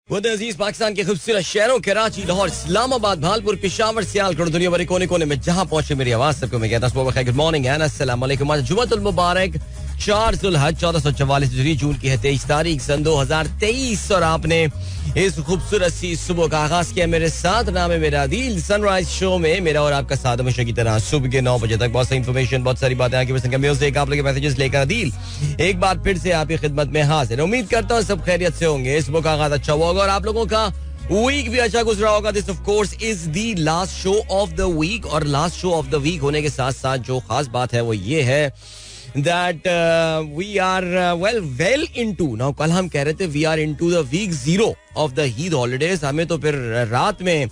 अजीज पाकिस्तान के खूबसूरत शहरों कराची, लाहौर, इस्लामाबाद, भालपुर, पेशावर, सियालकोट, दुनिया भर कोने कोने में जहां पहुंचे मेरी आवाज सबको मैं कहता हूं गुड मॉर्निंग एंड अस्सलाम वालेकुम। आज जुमातुल मुबारक 4 जुल्हज 1444 जून की है 23 तारीख सन 2023 और आपने इस खूबसूरत सी सुबह का आगाज किया मेरे साथ। नाम है मेरा दिल सनराइज शो में मेरा और आपका साथ हमेशा की तरह सुबह के 9 बजे तक बहुत सारी इन्फॉर्मेशन, बहुत सारी बातें आगे बढ़ेंगे। म्यूजिक, आप लोग के मैसेजेस लेकर दिल एक बार फिर से आपकी खिदमत में हाजिर। उम्मीद करता हूँ सब खैरियत से होंगे, इस सुबह का आगाज अच्छा होगा और आप लोगों का वीक भी अच्छा गुजरा होगा। This of course is the last show of the week और last show of the week होने के साथ साथ जो खास बात है वो ये है that we are well into now। कल हम कह रहे थे we are into the week 0 of the Eid holidays। हमें तो फिर रात में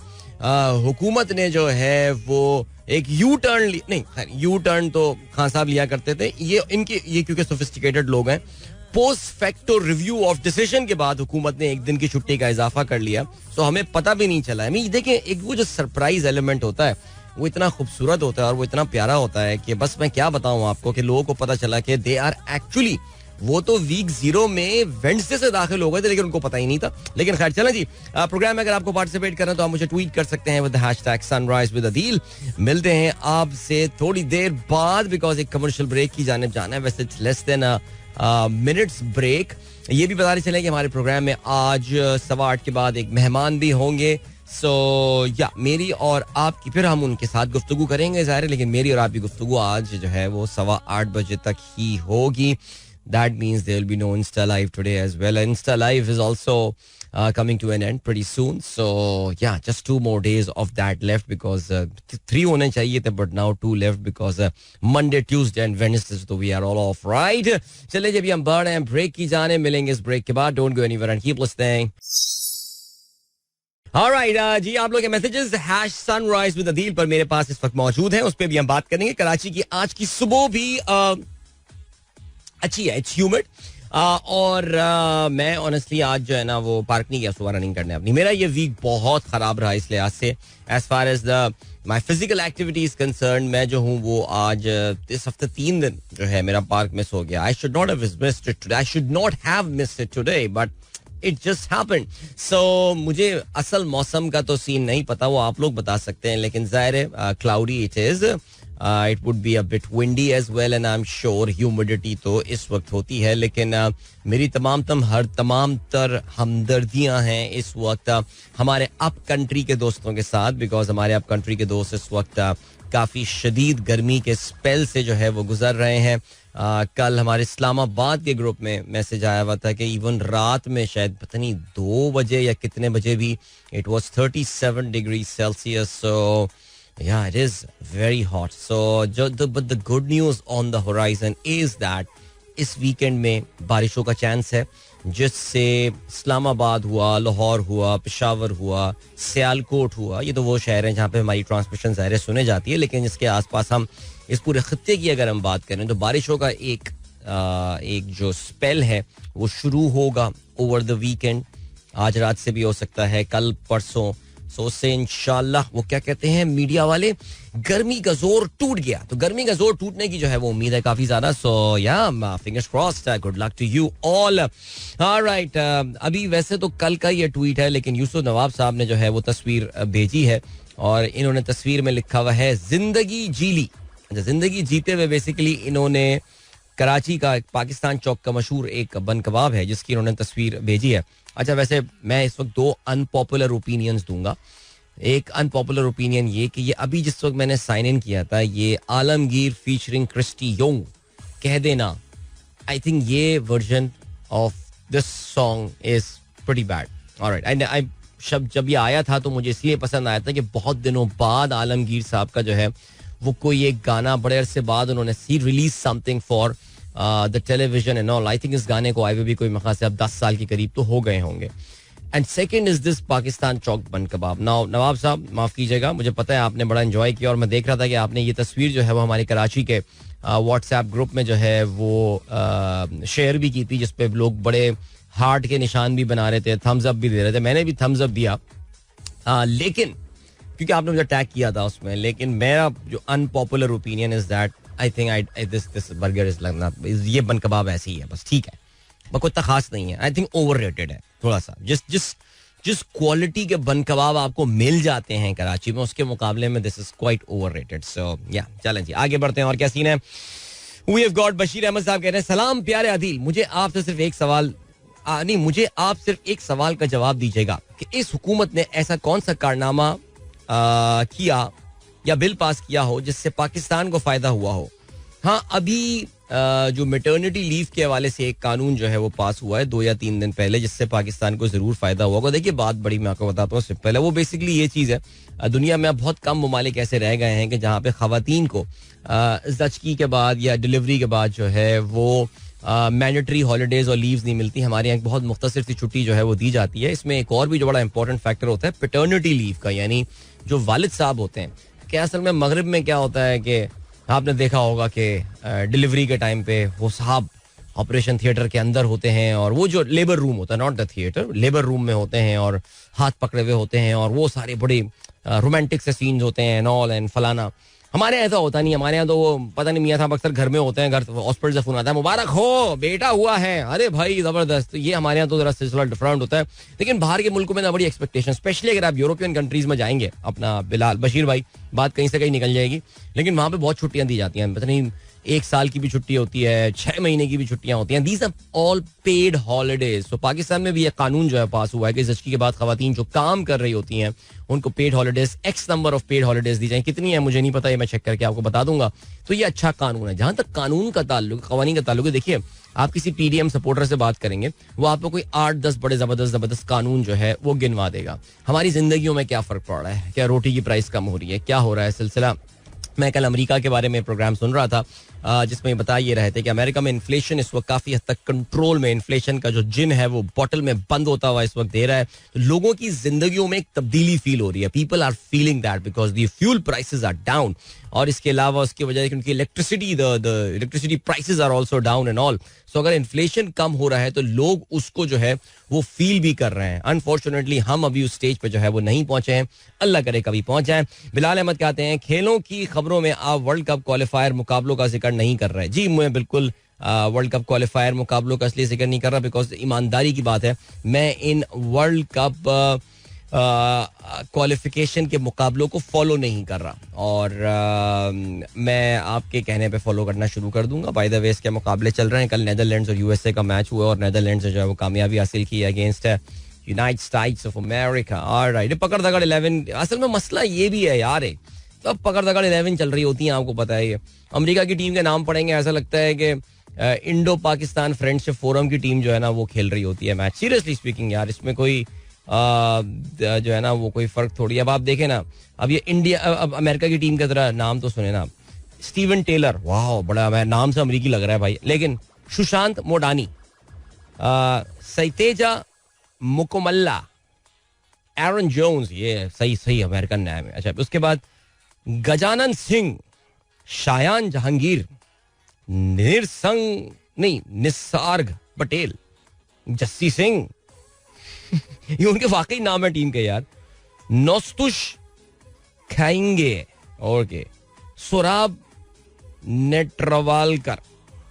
हुकूमत ने जो है वो एक यू टर्न नहीं, यू टर्न तो खान साहब लिया करते थे, ये क्योंकि सोफिस्टिकेटेड लोग हैं। Post facto review of decision के बाद हुकूमत ने एक दिन की छुट्टी का इजाफा कर लिया, तो हमें पता भी नहीं चला। देखिए, एक वो जो सरप्राइज एलिमेंट होता है वो इतना खूबसूरत होता है और वो इतना प्यारा होता है कि बस मैं क्या बताऊं आपको कि लोगों को पता चला कि दे आर एक्चुअली, वो तो वीक 0 में वेडनेसडे से दाखिल हो गए थे लेकिन उनको पता ही नहीं था। लेकिन खैर चलें जी, प्रोग्राम में अगर आपको पार्टिसिपेट करना तो आप मुझे ट्वीट कर सकते हैं with hashtag Sunrise with Adeel. मिलते हैं आपसे थोड़ी देर बाद बिकॉज एक कमर्शियल ब्रेक की जाने जाना है। वैसे it's less than minutes break. ये भी बताने चले कि हमारे प्रोग्राम में आज 8:15 के बाद एक मेहमान भी होंगे। सो या मेरी और आपकी फिर हम उनके साथ गुफ्तगू करेंगे ज़ाहिर है, लेकिन मेरी और आपकी गुफ्तगू आज जो है वो 8:15 बजे तक ही होगी। That means there will be no Insta Live today as well. Insta Live is also coming to an end pretty soon. So yeah, just 2 more days of that left because 3 होने चाहिए थे but now 2 left because Monday, Tuesday and Wednesday so we are all off, right? चलिए जब हम बढ़ रहे हैं break की जाने, मिलेंगे इस ब्रेक के बाद। Don't go anywhere and keep listening. Alright, जी आप लोग के मैसेजेस #sunrise with अदील पर मेरे पास इस वक्त मौजूद हैं, उस पर भी हम बात करेंगे। कराची की आज की सुबह भी अच्छी है, इट्स ह्यूमिड और मैं ऑनेस्टली आज जो है ना वो पार्क नहीं गया सुबह रनिंग करने अपनी। मेरा ये वीक बहुत खराब रहा इस लिहाज से as far as the my physical activity is concern. मैं जो हूँ वो आज इस हफ्ते 3 दिन जो है मेरा पार्क मिस हो गया। I should not have missed it today, I should not have missed it today but it just happened. So मुझे असल मौसम का तो सीन नहीं पता, वो आप लोग बता सकते हैं, लेकिन जाहिर है cloudy it is, it would be a bit windy as well and I am sure humidity तो इस वक्त होती है। लेकिन मेरी तमाम तर हमदर्दियां हैं इस वक्त हमारे अप कंट्री के दोस्तों के साथ बिकॉज हमारे अप कंट्री के दोस्त इस वक्त काफ़ी शदीद गर्मी के स्पेल से जो है वो गुजर रहे हैं। कल हमारे इस्लामाबाद के ग्रुप में मैसेज आया हुआ था कि इवन रात में शायद पता नहीं 2 बजे या कितने बजे भी it was 37 degree Celsius. So yeah, it is very hot. So but the good news on the horizon is that इस वीकेंड में बारिशों का चांस है, जिससे इस्लामाबाद हुआ, लाहौर हुआ, पेशावर हुआ, सियालकोट हुआ, ये तो वो शहर हैं जहाँ पे हमारी ट्रांसमिशन ज़ाहिर सुने जाती है। लेकिन इसके आसपास हम इस पूरे खत्ते की अगर हम बात करें तो बारिशों का एक जो स्पेल है वो शुरू होगा ओवर द वीकेंड। आज रात से भी हो सकता है, कल परसों। सो उससे इंशाल्लाह वो क्या कहते हैं मीडिया वाले, गर्मी का जोर टूट गया, तो गर्मी का जोर टूटने की जो है वो उम्मीद है काफी ज्यादा। सो या fingers crossed, good luck to you all. Alright, अभी वैसे तो कल का ये ट्वीट है लेकिन यूसुफ नवाब साहब ने जो है वो तस्वीर भेजी है और इन्होंने तस्वीर में लिखा हुआ है जिंदगी जी ली। जिंदगी जीते हुए बेसिकली इन्होंने कराची का पाकिस्तान चौक का मशहूर एक बन कबाब है जिसकी इन्होंने तस्वीर भेजी है। अच्छा, वैसे मैं इस वक्त 2 अनपॉपुलर ओपिनियंस दूंगा। एक अनपॉपुलर ओपिनियन ये कि ये अभी जिस वक्त मैंने साइन इन किया था ये आलमगीर फीचरिंग क्रिस्टी योंग कह देना, आई थिंक ये version of this song is pretty bad. Alright, and I शब्द जब ये आया था तो मुझे इसलिए पसंद आया था कि बहुत दिनों बाद आलमगीर साहब का जो है वो कोई एक गाना बड़े अरसे बाद उन्होंने release something for the television and all. I think इस गाने को आए हुए भी कोई मखा से अब 10 साल के करीब तो हो गए होंगे। And second is this Pakistan Chowk bun kebab. Now नवाब साहब माफ कीजिएगा, मुझे पता है आपने बड़ा एंजॉय किया और मैं देख रहा था कि आपने ये तस्वीर जो है वो हमारे कराची के व्हाट्सएप ग्रुप में जो है वो शेयर भी की थी, जिसपे लोग बड़े हार्ट के निशान भी बना रहे थे, थम्स अप भी दे रहे थे। मैंने भी थम्स अप दिया लेकिन क्योंकि आपने मुझे टैग किया था उसमें। लेकिन मेरा जो unpopular opinion is that I think this burger is लगना, ये बन कबाब ऐसे ही है, बस ठीक है, बस कोई इतना खास नहीं है। आई थिंक ओवररेटेड है थोड़ा सा। जिस जिस क्वालिटी के बन कबाब आपको मिल जाते हैं कराची में, उसके मुकाबले में दिस इज क्वाइट ओवररेटेड. सो या चलें जी आगे बढ़ते हैं. और क्या सीन है? We have got Bashir Ahmed साहब कह रहे हैं, सलाम प्यारे आदिल, मुझे आपसे सिर्फ एक सवाल मुझे आप सिर्फ एक सवाल का जवाब दीजिएगा कि इस हुकूमत ने ऐसा कौन सा कारनामा किया या बिल पास किया हो जिससे पाकिस्तान को फायदा हुआ हो. हाँ, अभी जो मैटरनिटी लीव के हवाले से एक कानून जो है वो पास हुआ है 2 या 3 दिन पहले, जिससे पाकिस्तान को जरूर फायदा हुआ होगा. देखिए बात बड़ी मैं आपको बताता हूँ उससे पहले, वो बेसिकली ये चीज़ है, दुनिया में अब बहुत कम ममालिक ऐसे रह गए हैं कि जहाँ पे खवातीन को ज़चकी के बाद या डिलीवरी के बाद जो है वो मैंडेटरी हॉलीडेज और लीव्स नहीं मिलती. हमारे यहाँ बहुत मुख्तसर सी छुट्टी जो है वो दी जाती है. इसमें एक और भी जो बड़ा इंपॉर्टेंट फैक्टर होता है पैटर्निटी लीव का, यानी जो वालिद साहब होते हैं. क्या असल में मगरिब में क्या होता है कि आपने देखा होगा कि डिलीवरी के टाइम पे वो साहब ऑपरेशन थिएटर के अंदर होते हैं और वो जो लेबर रूम होता है, not the theatre, labour room में होते हैं और हाथ पकड़े हुए होते हैं और वो सारे बड़े रोमांटिक से सीन्स होते हैं नॉल एंड फलाना. हमारे यहाँ ऐसा होता नहीं. हमारे यहाँ तो वो पता नहीं मियां साहब अक्सर घर में होते हैं, घर हॉस्पिटल से फोन आता है, मुबारक हो बेटा हुआ है, अरे भाई जबरदस्त. ये हमारे यहाँ तो जरा सिलसिला डिफरेंट होता है. लेकिन बाहर के मुल्कों में ना बड़ी एक्सपेक्टेशन, स्पेशली अगर आप यूरोपियन कंट्रीज में जाएंगे, अपना बिलाल बशीर भाई बात कहीं से कहीं निकल जाएगी, लेकिन वहाँ पे बहुत छुट्टियां दी जाती हैं. पता नहीं 1 साल की भी छुट्टी होती है, 6 महीने की भी छुट्टियां होती हैं. These are all paid holidays. तो पाकिस्तान में भी एक कानून जो है पास हुआ है कि ज़चकी के बाद खवातीन जो काम कर रही होती हैं उनको paid holidays, X number of paid holidays दी जाए. कितनी है मुझे नहीं पता, ये मैं चेक करके आपको बता दूंगा. तो ये अच्छा कानून है. जहां तक कानून का ताल्लुक, कवानीन का ताल्लुक है, देखिए आप किसी पीडीएम सपोर्टर से बात करेंगे, वो आपको कोई 8-10 बड़े जबरदस्त कानून जो है वो गिनवा देगा. हमारी जिंदगियों में क्या फर्क पड़ रहा है? क्या रोटी की प्राइस कम हो रही है? क्या हो रहा है सिलसिला? मैं कल अमेरिका के बारे में प्रोग्राम सुन रहा था जिसमें बता ये रहे थे कि अमेरिका में इन्फ्लेशन इस वक्त काफी हद तक कंट्रोल में, इन्फ्लेशन का जो जिन है वो बॉटल में बंद होता हुआ इस वक्त दे रहा है. तो लोगों की जिंदगियों में एक तब्दीली फील हो रही है. People are feeling that because the fuel prices are down. और इसके अलावा उसकी वजह से उनकी electricity prices are also down and all. So अगर इन्फ्लेशन कम हो रहा है तो लोग उसको जो है वो फील भी कर रहे हैं. अनफॉर्चुनेटली हम अभी उस स्टेज पे जो है वो नहीं पहुंचे हैं. अल्लाह करे कभी पहुंच जाए. बिलाल अहमद कहते हैं खेलों की खबरों में आप वर्ल्ड कप क्वालिफायर मुकाबलों का जिक्र नहीं कर रहे. जी मैं बिल्कुल वर्ल्ड कप क्वालिफायर मुकाबलों का इसलिए जिक्र नहीं कर रहा बिकॉज ईमानदारी की बात है, मैं इन वर्ल्ड कप क्वालिफिकेशन के मुकाबलों को फॉलो नहीं कर रहा और मैं आपके कहने पे फॉलो करना शुरू कर दूंगा. बाय द वे इसके मुकाबले चल रहे हैं. कल नेदरलैंड्स और यूएसए का मैच हुआ और नेदरलैंड्स ने जो है वो कामयाबी हासिल की against United states of America. Alright, पकड़ दगड़ 11. असल में मसला ये भी है यार, तो अब पकड़ दगड़ 11 चल रही होती है, आपको पता है. ये अमेरिका की टीम के नाम पड़ेंगे, ऐसा लगता है कि इंडो पाकिस्तान फ्रेंडशिप फोरम की टीम जो है ना वो खेल रही होती है मैच. सीरियसली स्पीकिंग यार, इसमें कोई जो है ना वो कोई फर्क थोड़ी. अब आप देखें ना, अब ये इंडिया, अब अमेरिका की टीम का जरा नाम तो सुने ना, स्टीवन टेलर, वाह बड़ा नाम से अमेरिकी लग रहा है भाई, लेकिन सुशांत मोडानी, सैतेजा मुकमल्ला, एरन जोन्स, ये सही अमेरिकन नाम है. अच्छा, उसके बाद गजानन सिंह, शायान जहांगीर, निसार्ग पटेल, जस्सी सिंह ये उनके वाकई नाम है टीम के यार. नौस्तुश खाएंगे और के सोराब नेट्रवालकर.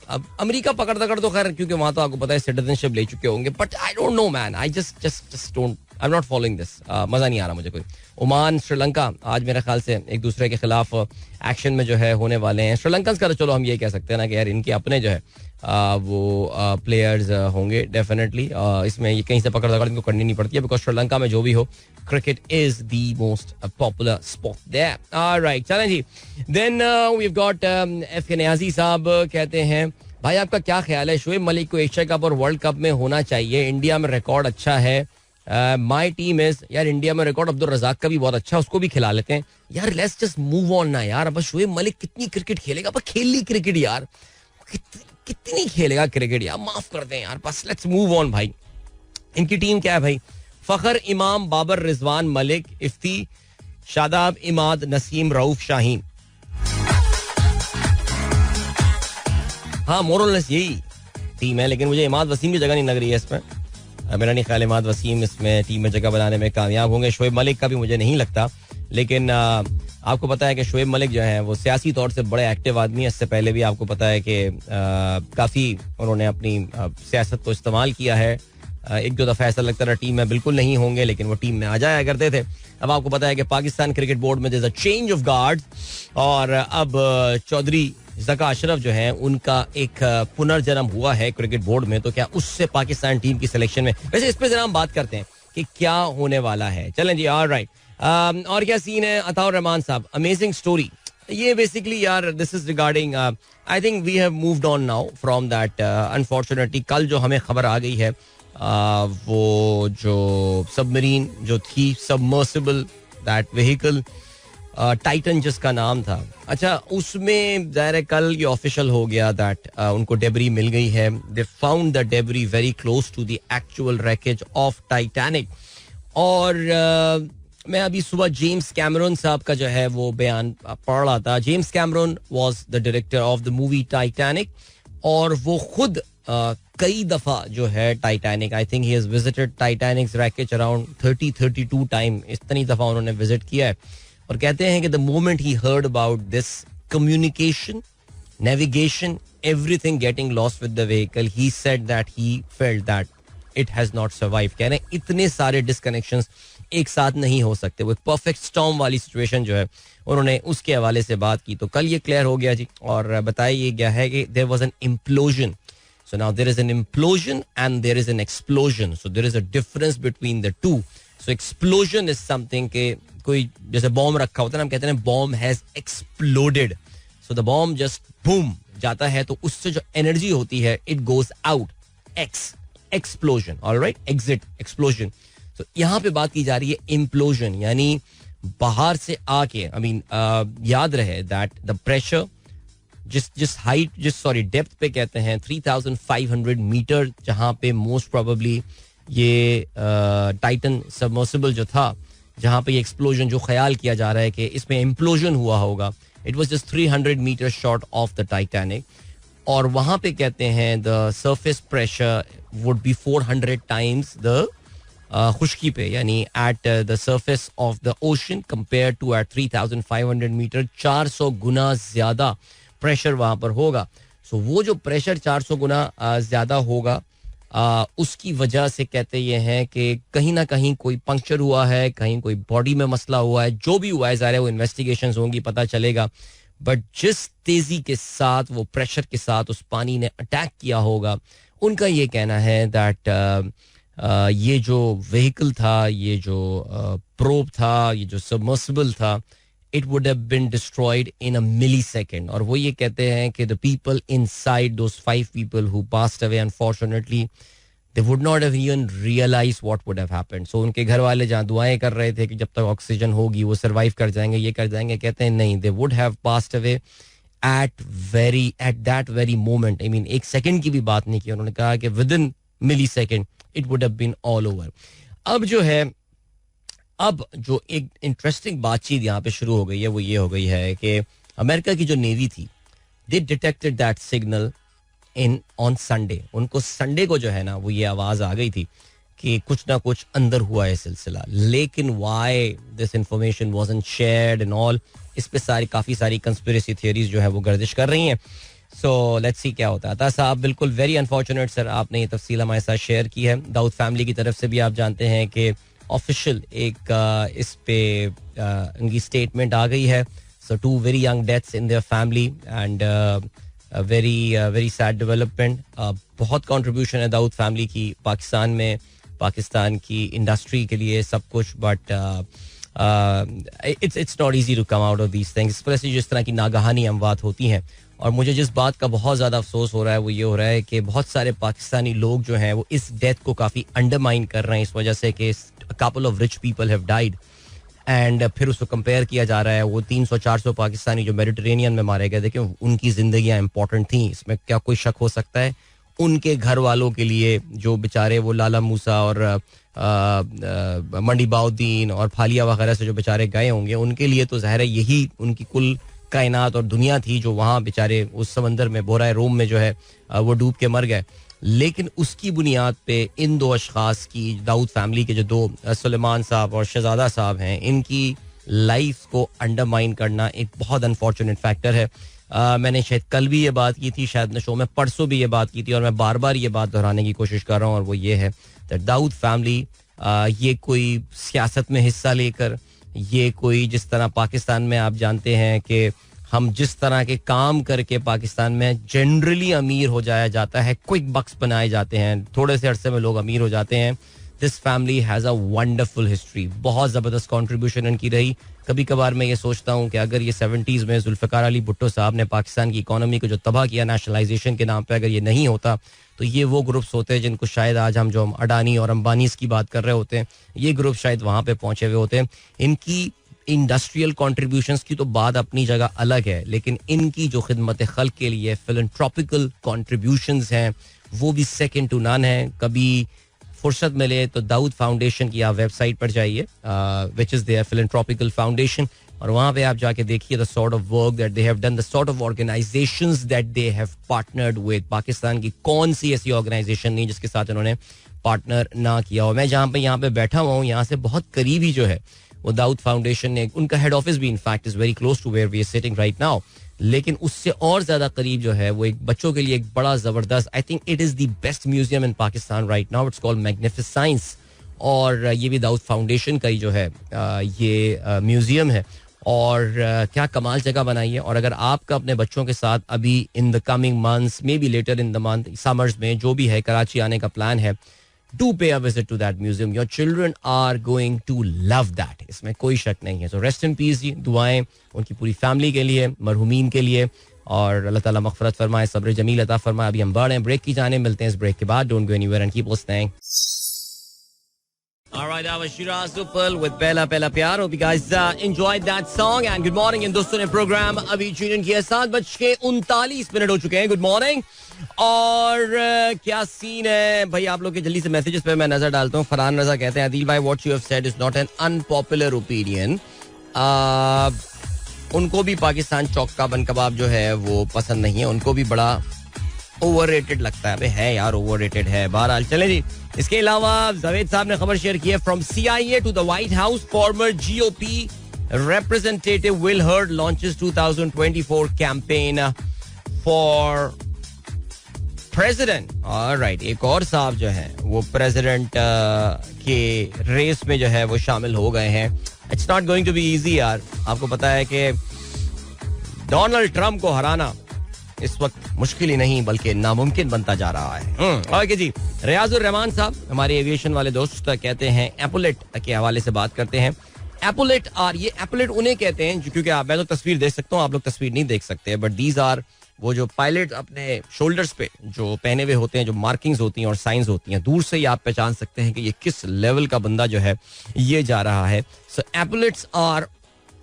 अब अमेरिका पकड़ दकड़ तो खैर क्योंकि वहां तो आपको पता है सिटीजनशिप ले चुके होंगे, but I don't know man, I just don't, I am not following this. मजा नहीं आ रहा मुझे कोई. ओमान श्रीलंका आज मेरे ख्याल से एक दूसरे के खिलाफ एक्शन में जो है होने वाले हैं. श्रीलंकन का तो चलो हम ये कह सकते हैं ना कि यार इनके अपने जो है वो प्लेयर्स होंगे डेफिनेटली. इसमें ये कहीं से पकड़ दकड़ इनको करनी नहीं पड़ती है बिकॉज श्रीलंका में जो भी हो, cricket is the most popular sport there. Alright, चलें जी. Then we have got F K Niazi साहब कहते हैं, भाई आपका क्या ख्याल है, शोएब मलिक को एशिया कप और वर्ल्ड कप में होना चाहिए, इंडिया में रिकॉर्ड अच्छा है. माई टीम इज, यार इंडिया में रिकॉर्ड अब्दुल रजाक का भी बहुत अच्छा, उसको भी खिला लेते हैं यार. लेट्स जस्ट मूव ऑन ना यार. अब शोएब मलिक कितनी क्रिकेट खेलेगा, अब खेल ली क्रिकेट यार, कितनी खेलेगा क्रिकेट यार, माफ कर दें यार, बस लेट्स मूव ऑन भाई. इनकी टीम क्या है भाई? फखर, इमाम, बाबर, रिजवान, मलिक, इफ्ती, शादाब, इमाद, नसीम, रऊफ, शाहीन. हाँ मोरलेस यही टीम है, लेकिन मुझे इमाद वसीम की जगह नहीं लग रही है इसमें. मेरा नहीं ख्याल इमाद वसीम इसमें टीम में जगह बनाने में कामयाब होंगे. शोएब मलिक का भी मुझे नहीं लगता, लेकिन आपको पता है कि शोएब मलिक जो है वो सियासी तौर से बड़े एक्टिव आदमी है. इससे पहले भी आपको पता है कि काफ़ी उन्होंने अपनी सियासत को इस्तेमाल किया है एक दो दफ़ा ऐसा लगता रहा टीम में बिल्कुल नहीं होंगे, लेकिन वो टीम में आ जाया करते थे. अब आपको पता है कि पाकिस्तान क्रिकेट बोर्ड में there is a change of guard, और अब चौधरी ज़का अशरफ जो है उनका एक पुनर्जन्म हुआ है क्रिकेट बोर्ड में. तो क्या उससे पाकिस्तान टीम की सिलेक्शन में, वैसे इस पर जरा हम बात करते हैं कि क्या होने वाला है. चलें जी, ऑलराइट. और क्या सीन है अताउर रहमान साहब, अमेजिंग स्टोरी. ये बेसिकली यार this is regarding, I think we have moved on now from that. Unfortunately कल जो हमें खबर आ गई है, वो जो सबमरीन जो थी, सबमर्सिबल दैट व्हीकल टाइटन जिसका नाम था, अच्छा उसमें ज़ाहिर कल ये ऑफिशियल हो गया दैट उनको डेबरी मिल गई है. They found the debris very close to the actual wreckage of Titanic. और मैं अभी सुबह जेम्स कैमरन साहब का जो है वो बयान पढ़ रहा था. James Cameron was the director of the movie Titanic, और वो खुद कई दफा जो है Titanic, I think he has visited Titanic's wreckage around 32 time, इतनी दफा उन्होंने विजिट किया है. और कहते हैं कि the moment he heard about this communication, navigation, everything getting lost with the vehicle, he said that he felt that it has not survive. कह रहे हैं इतने सारे डिस्कनेक्शंस एक साथ नहीं हो सकते. वो एक परफेक्ट स्टॉर्म वाली सिचुएशन जो है उन्होंने उसके हवाले से बात की. तो कल ये क्लियर हो गया जी, और बताया ये गया है कि there was an implosion. So now there is an implosion and there is an explosion. So there is a difference between the two. So explosion is something के कोई जैसे बॉम्ब रखा होता है ना, हम कहते हैं bomb has exploded. So the bomb just boom जाता है, तो उससे जो एनर्जी होती है it goes out. Explosion. All right? Exit. Explosion. So यहाँ पे बात की जा रही है implosion, यानी बाहर से आके, I mean याद रहे that the pressure जिस डेप्थ पे कहते हैं 3500 मीटर, जहां पे मोस्ट प्रोबेबली ये टाइटन सबमर्सिबल जो था, जहां पे ये एक्सप्लोजन जो ख्याल किया जा रहा है कि इसमें इम्प्लोजन हुआ होगा, it was just 300 metre short of the Titanic. और वहां पे कहते हैं the surface pressure would be 400 times the खुश्की पे, यानी at the surface of the ocean compare to at 3500 metre, 400 गुना ज्यादा प्रेशर वहां पर होगा. सो वो जो प्रेशर 400 गुना ज्यादा होगा, उसकी वजह से कहते ये हैं कि कहीं ना कहीं कोई पंक्चर हुआ है, कहीं कोई बॉडी में मसला हुआ है. जो भी हुआ है ज़ाहिर है वो इन्वेस्टिगेशंस होंगी, पता चलेगा. बट जिस तेजी के साथ वो प्रेशर के साथ उस पानी ने अटैक किया होगा, उनका ये कहना है दैट ये जो व्हीकल था, ये जो प्रोब था, ये जो सबमर्सिबल था, it would have been destroyed in a millisecond. और वो ये कहते हैं कि the people inside, those 5 people who passed away unfortunately, they would not have even realized what would have happened. So उनके घर वाले जहाँ दुआएं कर रहे थे कि जब तक ऑक्सीजन होगी वो सर्वाइव कर जाएंगे, ये कर जाएंगे, कहते हैं नहीं, they would have passed away at that very moment. I mean एक सेकंड की भी बात नहीं की. उन्होंने कहा कि within millisecond it would have been all over. अब जो एक इंटरेस्टिंग बातचीत यहाँ पे शुरू हो गई है वो ये हो गई है कि अमेरिका की जो नेवी थी, they detected that signal in on Sunday. उनको संडे को जो है ना वो ये आवाज आ गई थी कि कुछ ना कुछ अंदर हुआ है सिलसिला. लेकिन why this information wasn't shared and all, इस पे काफी सारी कंस्पिरेसी थियरीज जो है वो गर्दिश कर रही हैं. सो लेट्स सी क्या होता है. अता साहब बिल्कुल वेरी अनफॉर्चुनेट सर, आपने ये तफसील हमारे साथ शेयर की है. दाऊद फैमिली की तरफ से भी आप जानते हैं कि ऑफिशियल एक इस पे उनकी स्टेटमेंट आ गई है. सो 2 very young deaths in their family and very sad development. बहुत कंट्रीब्यूशन है दाऊद फैमिली की पाकिस्तान में, पाकिस्तान की इंडस्ट्री के लिए सब कुछ. But it's not easy to come out of these things, especially जिस तरह की नागहानी अमवात होती हैं. और मुझे जिस बात का बहुत ज़्यादा अफसोस हो रहा है वो ये हो रहा है कि बहुत सारे पाकिस्तानी लोग जो हैं वो इस डेथ को काफ़ी अंडरमाइन कर रहे हैं, इस वजह से कि couple of rich people have died. And फिर उसको कंपेयर किया जा रहा है वो 300-400 पाकिस्तानी जो मेडिटेरेनियन में मारे गए, देखिए उनकी जिंदगियां इंपॉर्टेंट थी, इसमें क्या कोई शक हो सकता है. उनके घर वालों के लिए जो बेचारे वो लाला मूसा और मंडी बाउद्दीन और फालिया वगैरह से जो बेचारे गए होंगे, उनके लिए तो ज़ाहिर है यही उनकी कुल कायनात और दुनिया थी, जो वहाँ बेचारे उस समंदर में बोराए रोम में जो है वो डूब के मर गए. लेकिन उसकी बुनियाद पे इन 2 अशखास की, दाऊद फैमिली के जो 2 सुलेमान साहब और शहजादा साहब हैं, इनकी लाइफ को अंडरमाइन करना एक बहुत अनफॉर्चुनेट फैक्टर है. मैंने शायद कल भी ये बात की थी, शायद शो में परसों भी ये बात की थी, और मैं बार बार ये बात दोहराने की कोशिश कर रहा हूँ, और वो ये है दैट दाऊद फैमिली, ये कोई सियासत में हिस्सा लेकर, ये कोई जिस तरह पाकिस्तान में आप जानते हैं कि हम जिस तरह के काम करके पाकिस्तान में जनरली अमीर हो जाया जाता है, क्विक बक्स बनाए जाते हैं, थोड़े से अरसे में लोग अमीर हो जाते हैं. This family has a wonderful history. बहुत ज़बरदस्त कॉन्ट्रीब्यूशन इनकी रही. कभी कभार मैं ये सोचता हूँ कि अगर ये 70s में जुल्फ़िकार अली भुट्टो साहब ने पाकिस्तान की इकोनॉमी को जो तबाह किया नेशनलाइजेशन के नाम पे, अगर ये नहीं होता तो ये वो ग्रुप्स होते हैं जिनको शायद आज हम जो अडानी और अंबानीस की बात कर रहे होते हैं, ये ग्रुप शायद वहाँ पे पहुँचे हुए होते हैं. इनकी इंडस्ट्रियल कॉन्ट्रीब्यूशंस की तो बात अपनी जगह अलग है, लेकिन इनकी जो खिदमत खल्क के लिए फिलैंथ्रोपिकल कॉन्ट्रीब्यूशंस हैं वो भी सेकंड टू नन है. कभी फुर्सत मिले तो दाऊद फाउंडेशन की आप वेबसाइट पर जाइए, विच इज़ देयर फिलैंथ्रोपिकल फाउंडेशन, और वहाँ पे आप जाके देखिए the sort of work that they have done, the sort of organisations that they have partnered with. Pakistan की कौन सी ऐसी ऑर्गेनाइजेशन नहीं जिसके साथ इन्होंने पार्टनर ना किया हो. मैं जहाँ पे यहाँ पे बैठा हुआ हूँ, यहाँ से बहुत करीबी जो है वो दाऊद फाउंडेशन ने, उनका हेड ऑफिस भी in fact is very close to where we are sitting right now, लेकिन उससे और ज्यादा करीब जो है वो एक बच्चों के लिए एक बड़ा जबरदस्त, I think it is the best museum in Pakistan right now. It's called magnificence, और ये भी दाऊद फाउंडेशन का ही जो है ये म्यूजियम है. और क्या कमाल जगह बनाई है. और अगर आपका अपने बच्चों के साथ अभी in the coming months, maybe later in the month, summers में जो भी है कराची आने का प्लान है, do pay a visit to that museum. Your children are going to love that. इसमें कोई शक नहीं है. So rest in peace जी, दुआएं उनकी पूरी फैमिली के लिए, मरहुमीन के लिए, और अल्लाह ताला मग़फ़िरत फरमाए, सब्र जमील अता फरमाए. अभी हम बढ़ रहे हैं ब्रेक की जाने, मिलते हैं इस ब्रेक के बाद. Don't go anywhere and keep listening. All right, that was Shiraz Uppal with Pehla Pehla Pyar. Hope you guys enjoyed that song. And good morning. इन दोस्तों ने प्रोग्राम अभी ट्यून इन किया. 7:39 हो चुके हैं. Good morning. और क्या सीन है भाई, आप लोग के जल्दी से मैसेजेस पे मैं नजर डालता हूँ. फरहान रजा कहते हैं, अदील भाई what you have said is not an unpopular opinion. उनको भी पाकिस्तान चौका बन कबाब जो है वो पसंद नहीं है, उनको भी बड़ा ओवररेटेड लगता है. अबे है यार, ओवररेटेड है. बहरहाल चले जी. इसके अलावा जावेद साहब ने खबर शेयर की है, from CIA to the White House, former GOP representative Will Hurd launches 2024 campaign for president. Alright, एक और साहब जो है वो प्रेसिडेंट के रेस में जो है वो शामिल हो गए हैं. It's not going to be easy यार. आपको पता है कि डोनाल्ड ट्रम्प को हराना इस वक्त मुश्किल ही नहीं बल्कि नामुमकिन बनता जा रहा है. ओके जी. रियाजुर रहमान साहब हमारे एविएशन वाले दोस्त कहते हैं, एपोलेट के हवाले से बात करते हैं. एपोलेट आर, ये एपोलेट उन्हें कहते हैं क्योंकि मैं तो तस्वीर देख सकता हूँ, आप लोग तस्वीर नहीं देख सकते, बट दीज आर वो जो पायलट अपने शोल्डर्स पे जो पहने हुए होते हैं, जो मार्किंग्स होती हैं और साइंस होती हैं, दूर से ही आप पहचान सकते हैं कि ये किस लेवल का बंदा जो है ये जा रहा है. सो एपोलेट्स are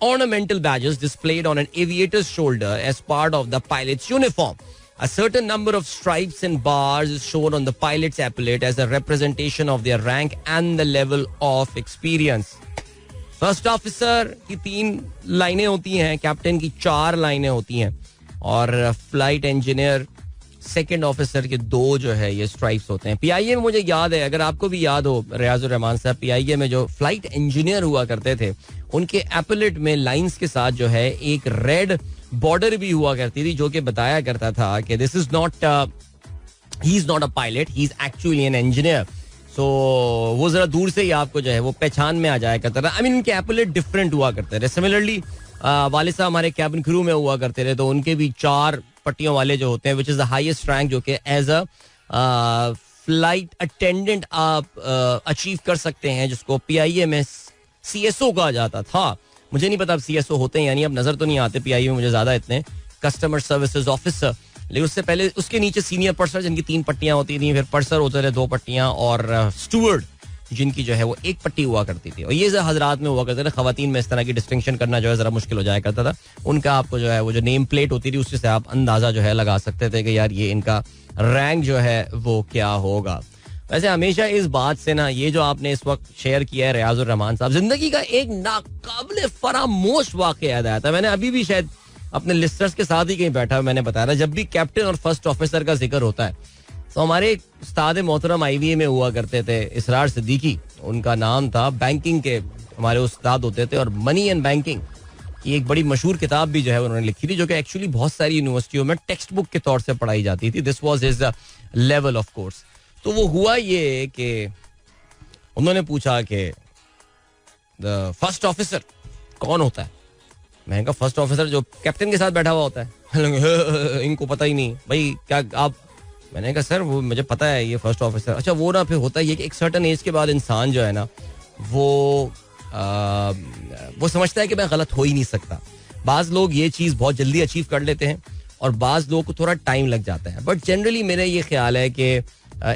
ornamental badges displayed on an aviator's shoulder as part of the pilot's uniform. A certain number of stripes and bars is shown on the pilot's epaulette as a representation of their rank and the level of experience. First officer की 3 लाइनें होती हैं, captain की 4 लाइनें होती हैं, और flight engineer second officer के 2 जो है ये स्ट्राइप्स होते हैं. PIA में मुझे याद है, अगर आपको भी याद हो रियाजुर रहमान साहब, PIA में जो फ्लाइट इंजीनियर हुआ करते थे उनके एपोलेट में लाइंस के साथ जो है एक रेड बॉर्डर भी हुआ करती थी, जो कि बताया करता था कि this is not, he is not a pilot, he is actually an engineer. So वो जरा दूर से ही आपको जो है वो पहचान में आ जाया करता था. आई मीन उनके एपोलेट डिफरेंट हुआ करते थे. सिमिलरली वाले साहब हमारे कैबिन क्रू में हुआ करते थे, तो उनके भी 4 पट्टियों वाले जो होते हैं, which is the highest rank जो कि एज अ फ्लाइट अटेंडेंट आप अचीव कर सकते हैं, जिसको PIA में CSO कहा जाता था. मुझे नहीं पता अब CSO होते हैं यानी, अब नजर तो नहीं आते PIA में मुझे ज्यादा इतने, कस्टमर सर्विसेज ऑफिसर. लेकिन उससे पहले उसके नीचे सीनियर पर्सर जिनकी 3 पट्टियां होती थी, फिर पर्सर होते थे 2 पट्टियां, और स्टूवर्ड जिनकी जो है वो 1 पट्टी हुआ करती थी. और ये हजरात में हुआ करते थे. खवातीन में इस तरह की डिस्टिंक्शन करना जो है जरा मुश्किल हो जाया करता था. उनका आपको जो है वो जो नेम प्लेट होती थी उससे आप अंदाजा जो है लगा सकते थे कि यार ये इनका रैंक जो है वो क्या होगा. वैसे हमेशा इस बात से ना, ये जो आपने इस वक्त शेयर किया है रियाजुर रहमान साहब, जिंदगी का एक नाकाबिले फरामोश वाक़या याद आया था. मैंने अभी भी शायद अपने लिस्टर्स के साथ ही कहीं बैठा, मैंने बताया, जब भी कैप्टन और फर्स्ट ऑफिसर का जिक्र होता है तो हमारे एक उस्ताद मोहतरम IVA में हुआ करते थे, इसरार सिद्दीकी उनका नाम था. बैंकिंग के हमारे उस्ताद होते थे, और मनी एंड बैंकिंग कि एक बड़ी मशहूर किताब भी जो है उन्होंने लिखी थी, जो कि एक्चुअली बहुत सारी यूनिवर्सिटियों में टेक्स्ट बुक के तौर से पढ़ाई जाती थी. This was his level of course. तो वो हुआ ये कि उन्होंने पूछा कि द फर्स्ट ऑफिसर कौन होता है. मैंने कहा फर्स्ट ऑफिसर जो कैप्टन के साथ बैठा हुआ होता है. इनको पता ही नहीं भाई क्या आप. मैंने कहा सर वो मुझे पता है ये फर्स्ट ऑफिसर. अच्छा वो ना फिर होता है ये कि एक सर्टन एज के बाद इंसान जो है ना वो समझता है कि मैं गलत हो ही नहीं सकता. बाज लोग ये चीज़ बहुत जल्दी अचीव कर लेते हैं और बाज लोगों को थोड़ा टाइम लग जाता है. बट जनरली मेरा ये ख्याल है कि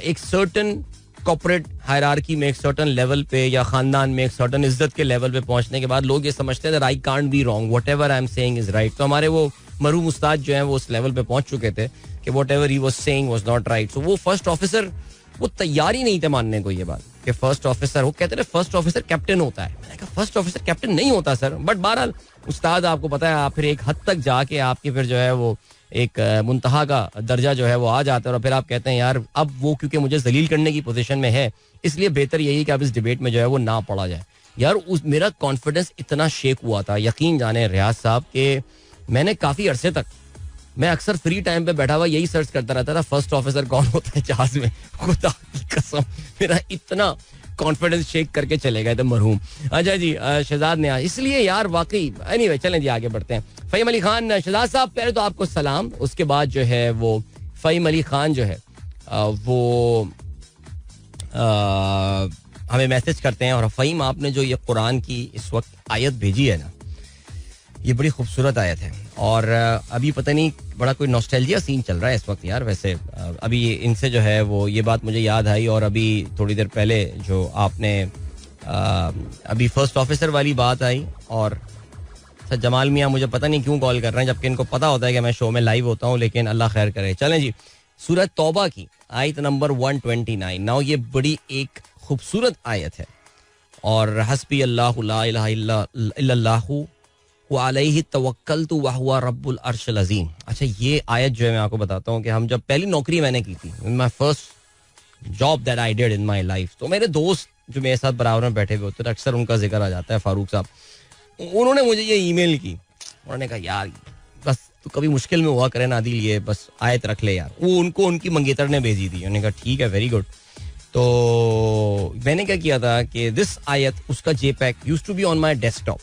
एक सर्टन कॉर्पोरेट हायरार्की में एक सर्टन लेवल पे या खानदान में एक सर्टन इज्जत के लेवल पे पहुंचने के बाद लोग ये समझते हैं I can't be wrong, what ever I am saying is right. तो हमारे वो मरूम उस्ताद जो है वो उस लेवल पे पहुंच चुके थे कि whatever he was saying was not right. So वो फर्स्ट ऑफिसर वो तैयार ही नहीं थे मानने को ये बात कि फर्स्ट ऑफिसर, वो कहते थे फर्स्ट ऑफिसर कैप्टन होता है. मैंने कहा फर्स्ट ऑफिसर कैप्टन नहीं होता सर. बट बहरहाल उस्ताद आपको पता है आप फिर एक हद तक जाके आपकी फिर जो है वो एक मुंतहा का दर्जा जो है वो आ जाता है और फिर आप कहते हैं यार अब वो क्योंकि मुझे जलील करने की पोजीशन में है इसलिए बेहतर यही कि अब इस डिबेट में जो है वो ना पड़ा जाए. यार उस मेरा कॉन्फिडेंस इतना शेक हुआ था, यकीन जाने रियाज साहब, के मैंने काफी अरसे तक मैं अक्सर फ्री टाइम पे बैठा हुआ यही सर्च करता रहता था फर्स्ट ऑफिसर कौन होता है जहाज में. खुदा की कसम मेरा इतना कॉन्फिडेंस शेक करके चले गए थे मरहूम. अच्छा जी शहजाद ने इसलिए यार वाकई एनीवे चलें जी आगे बढ़ते हैं. फ़हीम अली खान, शहजाद साहब पहले तो आपको सलाम. उसके बाद जो है वो फ़हीम अली खान जो है वो हमें मैसेज करते हैं और फ़हीम आपने जो ये कुरान की इस वक्त आयत भेजी है ना ये बड़ी खूबसूरत आयत है और अभी पता नहीं बड़ा कोई नॉस्टैल्जिया सीन चल रहा है इस वक्त यार. वैसे अभी इनसे जो है वो ये बात मुझे याद आई और अभी थोड़ी देर पहले जो आपने अभी फर्स्ट ऑफिसर वाली बात आई और सर जमाल मियाँ मुझे पता नहीं क्यों कॉल कर रहे हैं जबकि इनको पता होता है कि मैं शो में लाइव होता हूँ, लेकिन अल्लाह खैर करे. चलें जी, सूरह तौबा की आयत नंबर 129. नाउ ये बड़ी एक खूबसूरत आयत है और हस्बी अल्लाहु ला इलाहा इल्लल्लाहु व अलैहि तवक्कलतु व हुवा रब्बुल अर्शिल अज़ीम. अच्छा ये आयत जो है मैं आपको बताता हूँ कि हम जब पहली नौकरी मैंने की थी, my first job that I did in my life, तो मेरे दोस्त जो मेरे साथ बराबर में बैठे हुए होते थे अक्सर उनका जिक्र आ जाता है, फारूक साहब. उन्होंने मुझे ये ईमेल की, उन्होंने कहा यार बस तू कभी मुश्किल में हुआ करे ना दिल ये बस आयत रख ले यार. वो उनको उनकी मंगेतर ने भेजी थी. उन्होंने कहा ठीक है वेरी गुड. तो मैंने क्या किया था कि दिस आयत उसका जेपैक used to be on my desktop.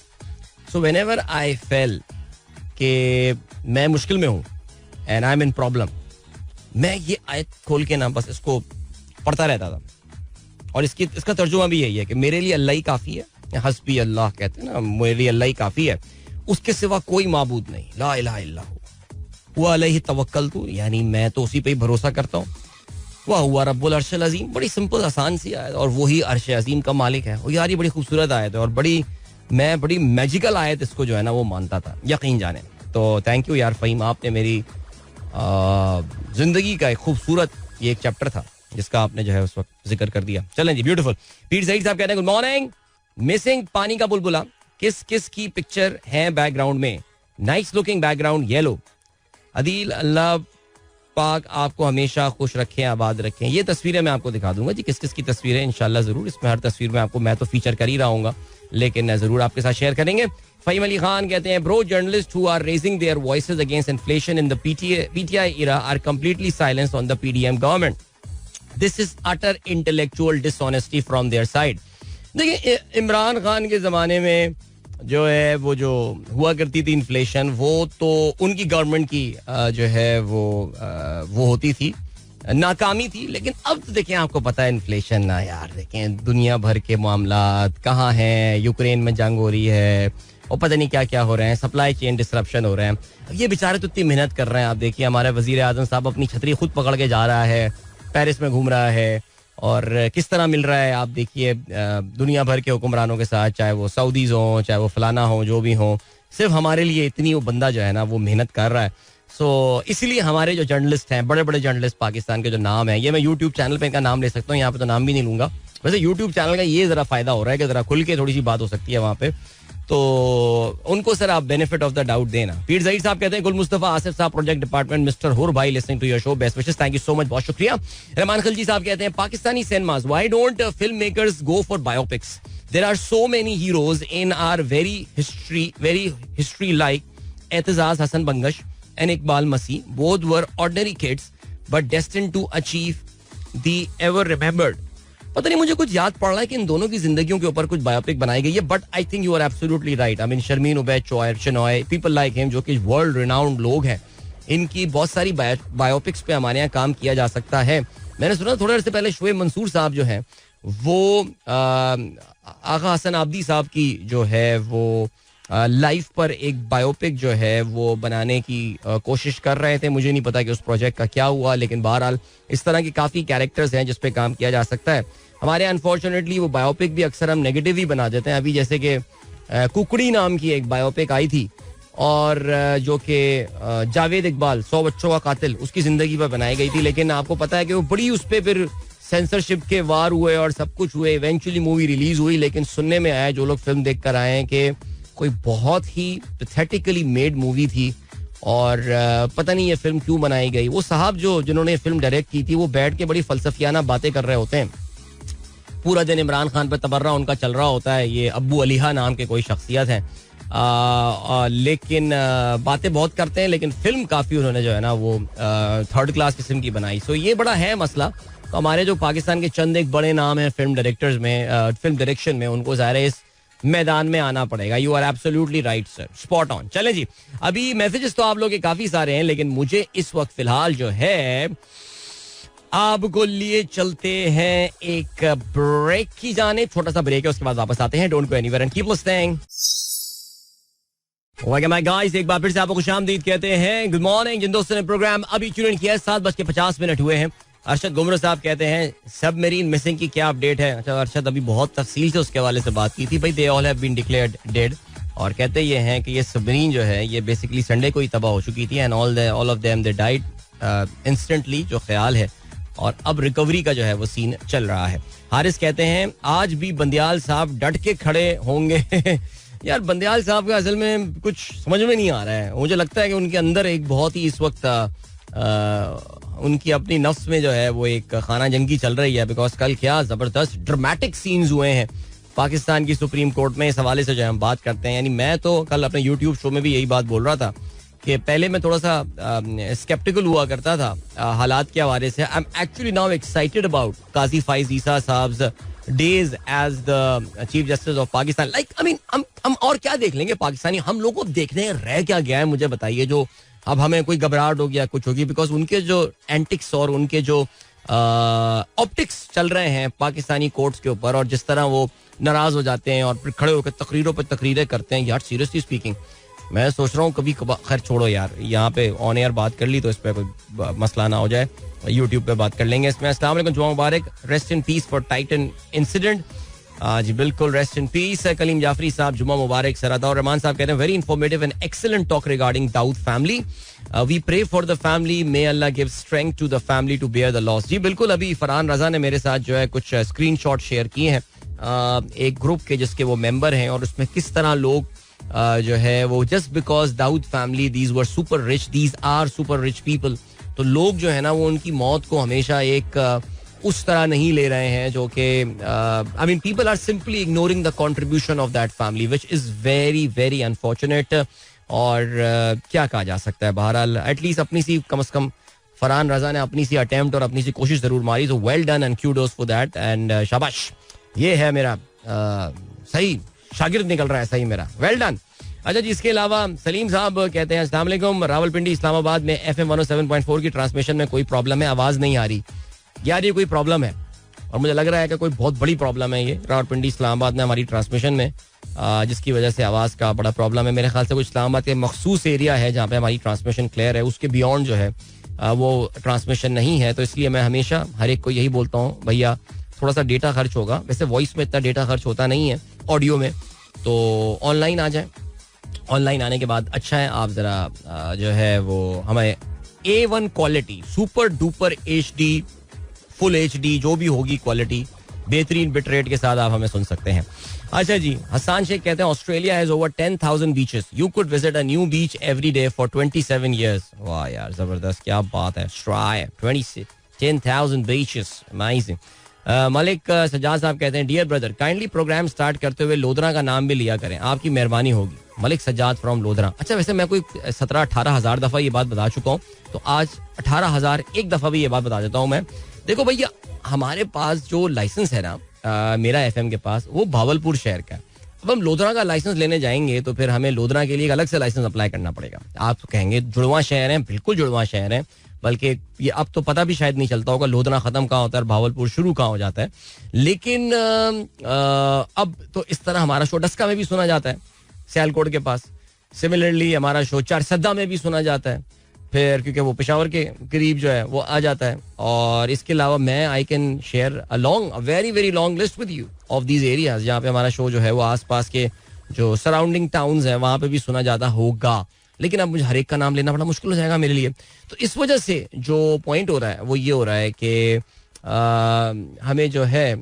So whenever I feel कि मैं मुश्किल में हूँ and I am in problem, मैं ये आयत खोल के ना बस इसको पढ़ता रहता था. और इसका तर्जुमा भी यही है कि मेरे लिए अल्लाह ही काफ़ी है. हस्बी अल्लाह कहते हैं ना, मेरे लिए अल्लाह ही काफ़ी है, उसके सिवा कोई माबूद नहीं. ला इलाहा इल्लल्लाहु व अलैहि तवक्कलतु, यानी मैं तो उसी पे ही भरोसा करता हूँ. वाह हुआ रब्बुल अर्शिल अज़ीम. बड़ी सिंपल आसान सी आयत और वही अर्श अज़ीम का मालिक है. और यार ये बड़ी खूबसूरत आयत है और मैं बड़ी मैजिकल आयत इसको जो है ना वो मानता था, यकीन जाने. तो थैंक यू यार फ़हीम, आपने मेरी जिंदगी का एक खूबसूरत ये एक चैप्टर था जिसका आपने जो है उस वक्त जिक्र कर दिया. चलें जी ब्यूटीफुल. पीर सईद साहब कहते हैं गुड मॉर्निंग. मिसिंग पानी का बुलबुला किस किस की पिक्चर है बैकग्राउंड में? Nice looking background yellow. Adeel Allah पाक आपको हमेशा खुश रखें, आबाद रखें. ये तस्वीरें मैं आपको दिखा दूंगा जी किस किस की तस्वीरें इंशाल्लाह जरूर. इसमें हर तस्वीर में आपको मैं तो फीचर कर ही रहा हूँ लेकिन जरूर आपके साथ शेयर करेंगे. फ़हीम अली खान कहते हैं bro journalist who are raising their voices against inflation in the PTI era are completely silenced on the PDM government. This is utter intellectual dishonesty from their side. देखिए इमरान खान के ज़माने में जो है वो जो हुआ करती थी इन्फ्लेशन वो तो उनकी गवर्नमेंट की जो है वो होती थी, नाकामी थी. लेकिन अब तो देखें आपको पता है इन्फ्लेशन ना यार, देखें दुनिया भर के मामलात कहाँ हैं, यूक्रेन में जंग हो रही है और पता नहीं क्या क्या हो रहे हैं, सप्लाई चेन डिसरप्शन हो रहे हैं. ये बेचारे तो इतनी मेहनत कर रहे हैं. आप देखिए हमारे वजीर आजम साहब अपनी छतरी खुद पकड़ के जा रहा है, पेरिस में घूम रहा है और किस तरह मिल रहा है. आप देखिए दुनिया भर के हुक्मरानों के साथ, चाहे वो सऊदीज हों चाहे वो फलाना हो जो भी हो, सिर्फ हमारे लिए इतनी वो बंदा जो है ना वो मेहनत कर रहा है. सो इसीलिए हमारे जो जर्नलिस्ट हैं, बड़े बड़े जर्नलिस्ट पाकिस्तान के जो नाम है, ये मैं यूट्यूब चैनल पे इनका नाम ले सकता हूँ, यहाँ पे तो नाम भी नहीं लूंगा. वैसे यूट्यूब चैनल का ये जरा फायदा हो रहा है कि जरा खुल के थोड़ी सी बात हो सकती है वहाँ पे, तो उनको सर आप बेनिफिट ऑफ द डाउट देना. पीर ज़हीर साहब कहते हैं गुल मुस्तफा आसिफ साहब प्रोजेक्ट डिपार्टमेंट मिस्टर हुर भाई listening to your show, best wishes, thank you so much, बहुत शुक्रिया. रहमान खलजी साहब कहते हैं Pakistani cinemas why don't film makers go for biopics. There are so many heroes in our very history like Aitzaz Hasan Bangash and Iqbal Masih, both were ordinary kids but destined to achieve the ever remembered. पता नहीं मुझे कुछ याद पड़ रहा है कि इन दोनों की जिंदगियों के ऊपर कुछ बायोपिक बनाई गई है, but I think you are absolutely right. I mean Sharmeen Obaid Chinoy, people like him जो कि वर्ल्ड रिनाउंड लोग हैं, इनकी बहुत सारी बायोपिक्स पे हमारे यहाँ काम किया जा सकता है. मैंने सुना थोड़े अर्से पहले शोएब मंसूर साहब जो है वो आगा हसन आबदी साहब की जो है वो लाइफ पर एक बायोपिक जो है वो बनाने की कोशिश कर रहे थे. मुझे नहीं पता कि उस प्रोजेक्ट का क्या हुआ, लेकिन बहरहाल इस तरह की काफ़ी कैरेक्टर्स हैं जिस पे काम किया जा सकता है. हमारे अनफॉर्चुनेटली वो बायोपिक भी अक्सर हम नेगेटिव ही बना देते हैं. अभी जैसे कि कुकड़ी नाम की एक बायोपिक आई थी और जो कि जावेद इकबाल 100 बच्चों का कातिल उसकी जिंदगी पर बनाई गई थी, लेकिन आपको पता है कि वो बड़ी उस पर फिर सेंसरशिप के वार हुए और सब कुछ हुए. इवेंचुअली मूवी रिलीज हुई, लेकिन सुनने में आया जो लोग फिल्म देख कर आए हैं कि कोई बहुत ही पैथेटिकली मेड मूवी थी और पता नहीं ये फिल्म क्यों बनाई गई. वो साहब जिन्होंने फिल्म डायरेक्ट की थी वो बैठ के बड़ी फलसफियाना बातें कर रहे होते हैं. पूरा दिन इमरान खान पर तबर्रा उनका चल रहा होता है. ये अब्बू अलीहा नाम के कोई शख्सियत हैं, लेकिन बातें बहुत करते हैं, लेकिन फिल्म काफ़ी उन्होंने जो है ना वो थर्ड क्लास किस्म की बनाई. सो ये बड़ा है मसला. तो हमारे जो पाकिस्तान के चंद एक बड़े नाम हैं फिल्म डायरेक्टर्स में, फिल्म डायरेक्शन में, उनको ज़ाहिर है इस मैदान में आना पड़ेगा. You are absolutely right sir, spot on. चलें जी, अभी मैसेजेस तो आप लोग के काफ़ी सारे हैं, लेकिन मुझे इस वक्त फिलहाल जो है आपको लिए चलते हैं एक ब्रेक की जाने. छोटा सा ब्रेक है, उसके बाद वापस आते हैं. Don't go anywhere and keep listening. Okay my guys, एक बार फिर से आपको खुशामदीद कहते हैं. गुड मॉर्निंग जिन दोस्तों ने प्रोग्राम अभी ट्यून किया है. 7:50 हुए हैं. अरशद गुमरो साहब कहते हैं सबमरीन मिसिंग की क्या अपडेट है. अच्छा अरशद, अभी बहुत तफसील से उसके हवाले से बात की थी भाई. They all have been declared dead और कहते ये हैं कि ये सबमरीन जो है ये बेसिकली संडे को ही तबाह हो चुकी थी and all of them they died instantly, जो ख्याल है. और अब रिकवरी का जो है वो सीन चल रहा है. हारिस कहते हैं आज भी बंदियाल साहब डट के खड़े होंगे. यार बंदियाल साहब का असल में कुछ समझ में नहीं आ रहा है. मुझे लगता है कि उनके अंदर एक बहुत ही इस वक्त उनकी अपनी नफ्स में जो है वो एक खाना जंगी चल रही है. बिकॉज कल क्या जबरदस्त ड्रामेटिक सीन्स हुए हैं पाकिस्तान की सुप्रीम कोर्ट में. इस हवाले से जो हम बात करते हैं, यानी मैं तो कल अपने यूट्यूब शो में भी यही बात बोल रहा था कि पहले मैं थोड़ा सा स्केप्टिकल हुआ करता था हालात के हवाले से. I am actually now excited about Qazi Faez Isa साहब्स days as the chief justice of Pakistan. Like I mean हम और क्या देख लेंगे पाकिस्तानी. हम लोगों को देखने रह क्या गया है मुझे बताइए, जो अब हमें कोई घबराहट हो गया कुछ होगी. बिकॉज उनके जो एंटिक्स और उनके जो ऑप्टिक्स चल रहे हैं पाकिस्तानी कोर्ट्स के ऊपर, और जिस तरह वो नाराज हो जाते हैं और फिर खड़े होकर तकरीरों पर तकरीरें करते हैं. यार सीरियसली स्पीकिंग मैं सोच रहा हूँ कभी खैर छोड़ो यार, यहाँ पे ऑन एयर बात कर ली तो इस पर कोई मसला ना हो जाए. यूट्यूब पे बात कर लेंगे इसमें. अस्सलाम वालेकुम, जुमा मुबारक, rest in peace for Titan incident. जी बिल्कुल, rest in peace. Kaleem Jafri साहब जुमा मुबारक. सरादार रहमान साहब कहते हैं very informative and excellent talk regarding Dawood family. We pray for the family, may Allah give strength to the family to bear the loss. जी बिल्कुल, अभी फरहान रजा ने मेरे साथ जो है कुछ स्क्रीनशॉट शेयर किए हैं एक ग्रुप के जिसके वो मेंबर हैं, और उसमें किस तरह लोग जो है वो just because Dawood family these were super rich, these are super rich people, तो लोग जो है ना वो उनकी मौत को हमेशा एक उस तरह नहीं ले रहे हैं जो कि I mean people are simply ignoring the contribution of that family which is very very unfortunate. और क्या कहा जा सकता है. बहरहाल एटलीस्ट अपनी सी कम से कम फरहान रजा ने अपनी सी अटेम्प्ट और अपनी सी कोशिश जरूर मारी. तो well done and kudos for that and शाबाश. ये है मेरा सही शागिर्द निकल रहा है, सही मेरा, वेल डन. अच्छा जी, इसके अलावा सलीम साहब कहते हैं अस्सलाम वालेकुम, रावलपिंडी इस्लामाबाद में FM 107.4 की ट्रांसमिशन में कोई प्रॉब्लम है, आवाज़ नहीं आ रही. यार ये कोई प्रॉब्लम है और मुझे लग रहा है कि कोई बहुत बड़ी प्रॉब्लम है ये रावलपिंडी इस्लामाबाद में हमारी ट्रांसमिशन में, जिसकी वजह से आवाज़ का बड़ा प्रॉब्लम है. मेरे ख्याल से कुछ इस्लामाबाद के मखसूस एरिया है जहाँ पे हमारी ट्रांसमिशन क्लियर है, उसके बियॉन्ड जो है वो ट्रांसमिशन नहीं है. तो इसलिए मैं हमेशा हर एक को यही बोलता हूँ, भैया थोड़ा सा डेटा खर्च होगा. वैसे वॉइस में इतना डेटा खर्च होता नहीं है, ऑडियो में, तो ऑनलाइन आ जाए. ऑनलाइन आने के बाद अच्छा है आप ज़रा जो है वो हमें A1 quality, super duper HD, full HD जो भी होगी क्वालिटी, बेहतरीन बिट रेट के साथ आप हमें सुन सकते हैं. अच्छा जी, हसन शेख कहते हैं Australia has over 10,000 beaches, you could visit a new beach every day for 27 years. वाह यार जबरदस्त, क्या बात है. 10,000 बीचेस, अमेजिंग. मलिक सज्जाद साहब कहते हैं dear brother kindly program start करते हुए लोधरा का नाम भी लिया करें, आपकी मेहरबानी होगी. मलिक सज्जाद फ्रॉम लोधरा. अच्छा वैसे मैं कोई 17-18 हज़ार दफ़ा ये बात बता चुका हूँ, तो आज 18,000 एक दफ़ा भी ये बात बता देता हूँ मैं. देखो भैया हमारे पास जो लाइसेंस है ना मेरा FM के पास, वो भावलपुर शहर का है. अब हम लोधरा का लाइसेंस लेने जाएंगे तो फिर हमें लोधरा के लिए एक अलग से लाइसेंस अप्लाई करना पड़ेगा. आप तो कहेंगे जुड़वा शहर है, बिल्कुल जुड़वा शहर है, बल्कि ये अब तो पता भी शायद नहीं चलता होगा लोधरा खत्म कहाँ होता है और भावलपुर शुरू कहाँ हो जाता है. लेकिन अब तो इस तरह हमारा शो डस्का में भी सुना जाता है, सियालकोट के पास. सिमिलरली हमारा शो चारसद्दा में भी सुना जाता है, फिर क्योंकि वो पेशावर के करीब जो है वो आ जाता है. और इसके अलावा मैं I can share a very very long list with you of these areas जहाँ पे हमारा शो जो है वो आसपास के जो सराउंडिंग टाउन्स हैं वहाँ पे भी सुना जाता होगा. लेकिन अब मुझे हर एक का नाम लेना बड़ा मुश्किल हो जाएगा मेरे लिए. तो इस वजह से जो पॉइंट हो रहा है वो ये हो रहा है कि हमें जो है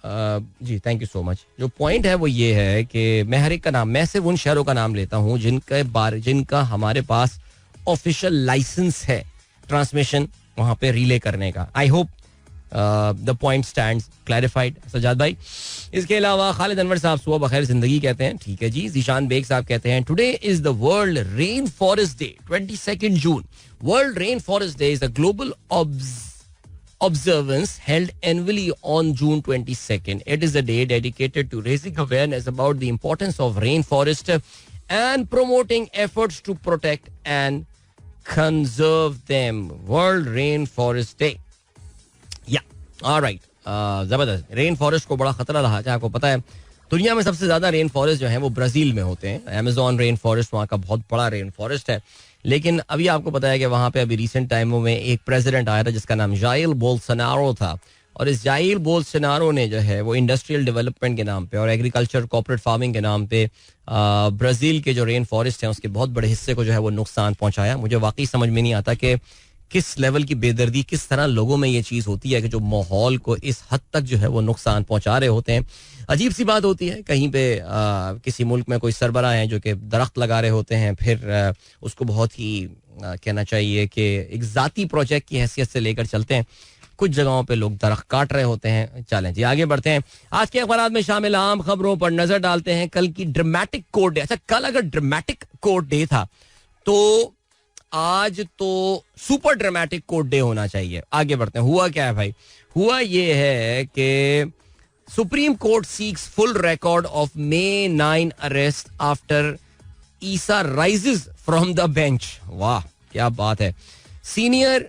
जी थैंक यू सो मच. जो पॉइंट है वो ये है कि मैं हर एक का नाम, मैं सिर्फ उन शहरों का नाम लेता हूँ जिनका हमारे पास ऑफिशियल लाइसेंस है ट्रांसमिशन वहां पे रिले करने का. I hope the point stands clarified Sajjad भाई. इसके अलावा खालिद अनवर साहब सुबह बखैर जिंदगी कहते हैं, ठीक है जी. जीशान बेग साहब कहते हैं today is the world rain forest day 22 June. World rain forest day is a global observance held annually on June 22nd. It is a day dedicated to raising awareness about the importance of rainforest and promoting efforts to protect and conserve them. World Rainforest Day. Yeah, all right. जबरदस्त. Rain forest को बड़ा खतरा रहा है. आपको पता है दुनिया में सबसे ज्यादा रेन फॉरेस्ट जो है वो ब्राजील में होते हैं. अमेज़न रेन फॉरेस्ट वहाँ का बहुत बड़ा रेन फॉरेस्ट है. लेकिन अभी आपको पता है कि वहां पे अभी रिसेंट टाइमों में एक प्रेसिडेंट आया था जिसका नाम जाइल बोल्सोनारो था. और इस जाइल बोल्सोनारो ने जो है वो इंडस्ट्रियल डेवलपमेंट के नाम पे और एग्रीकल्चर कॉर्पोरेट फार्मिंग के नाम पे ब्राजील के जो रेन फॉरेस्ट हैं उसके बहुत बड़े हिस्से को जो है वो नुकसान पहुंचाया. मुझे वाकई समझ में नहीं आता कि किस लेवल की बेदर्दी, किस तरह लोगों में ये चीज़ होती है कि जो माहौल को इस हद तक जो है वो नुकसान पहुंचा रहे होते हैं. अजीब सी बात होती है. कहीं पे किसी मुल्क में कोई सरबराह हैं जो कि दरख्त लगा रहे होते हैं, फिर उसको बहुत ही कहना चाहिए कि एक ज़ाती प्रोजेक्ट की हैसियत से लेकर चलते हैं. कुछ जगहों पे लोग दरख्त काट रहे होते हैं. चलें जी आगे बढ़ते हैं. आज के अखबार में शामिल आम खबरों पर नजर डालते हैं. कल की ड्रामेटिक कोर्ट डे. अच्छा कल अगर ड्रामेटिक कोर्ट डे था तो आज तो सुपर ड्रामेटिक कोर्ट डे होना चाहिए. आगे बढ़ते हैं. हुआ क्या है भाई? हुआ ये है कि supreme court seeks full record of May 9 arrest after Isa rises from the bench. वाह क्या बात है. सीनियर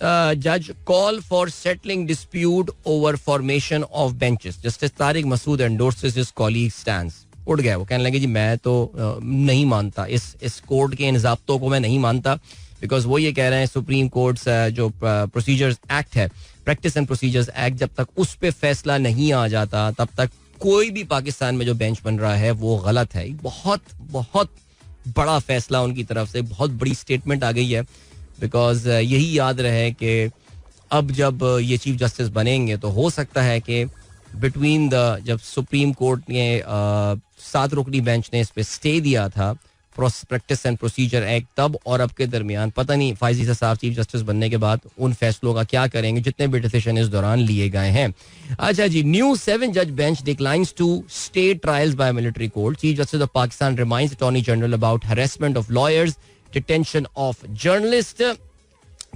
जज call for settling dispute over formation of benches. Justice Tariq Masood endorses his colleague stands. उठ गया वो. कहने लगे जी मैं तो नहीं मानता इस कोर्ट के इन ज़ाब्तों को, मैं नहीं मानता. बिकॉज वो ये कह रहे हैं सुप्रीम कोर्ट जो प्रोसीजर्स एक्ट है, प्रैक्टिस एंड प्रोसीजर्स एक्ट, जब तक उस पर फैसला नहीं आ जाता तब तक कोई भी पाकिस्तान में जो बेंच बन रहा है वो गलत है. बहुत बहुत बड़ा फैसला उनकी तरफ से, बहुत बड़ी स्टेटमेंट आ गई है. बिकॉज यही याद रहे कि अब जब ये चीफ जस्टिस बनेंगे तो हो सकता है कि बिटवीन जब सुप्रीम कोर्ट ने 7 रुकनी बेंच ने इस पे स्टे दिया था प्रैक्टिस एंड प्रोसीजर एक्ट, तब और अब के दरमियान पता नहीं फाइज ईसा साहब चीफ जस्टिस बनने के बाद उन फैसलों का क्या करेंगे जितने भी डिसीजन इस दौरान लिए गए हैं. अच्छा जी. न्यू 7 जज bench declines to stay trials by military court. Chief justice of Pakistan reminds attorney general about harassment of lawyers, detention of journalist.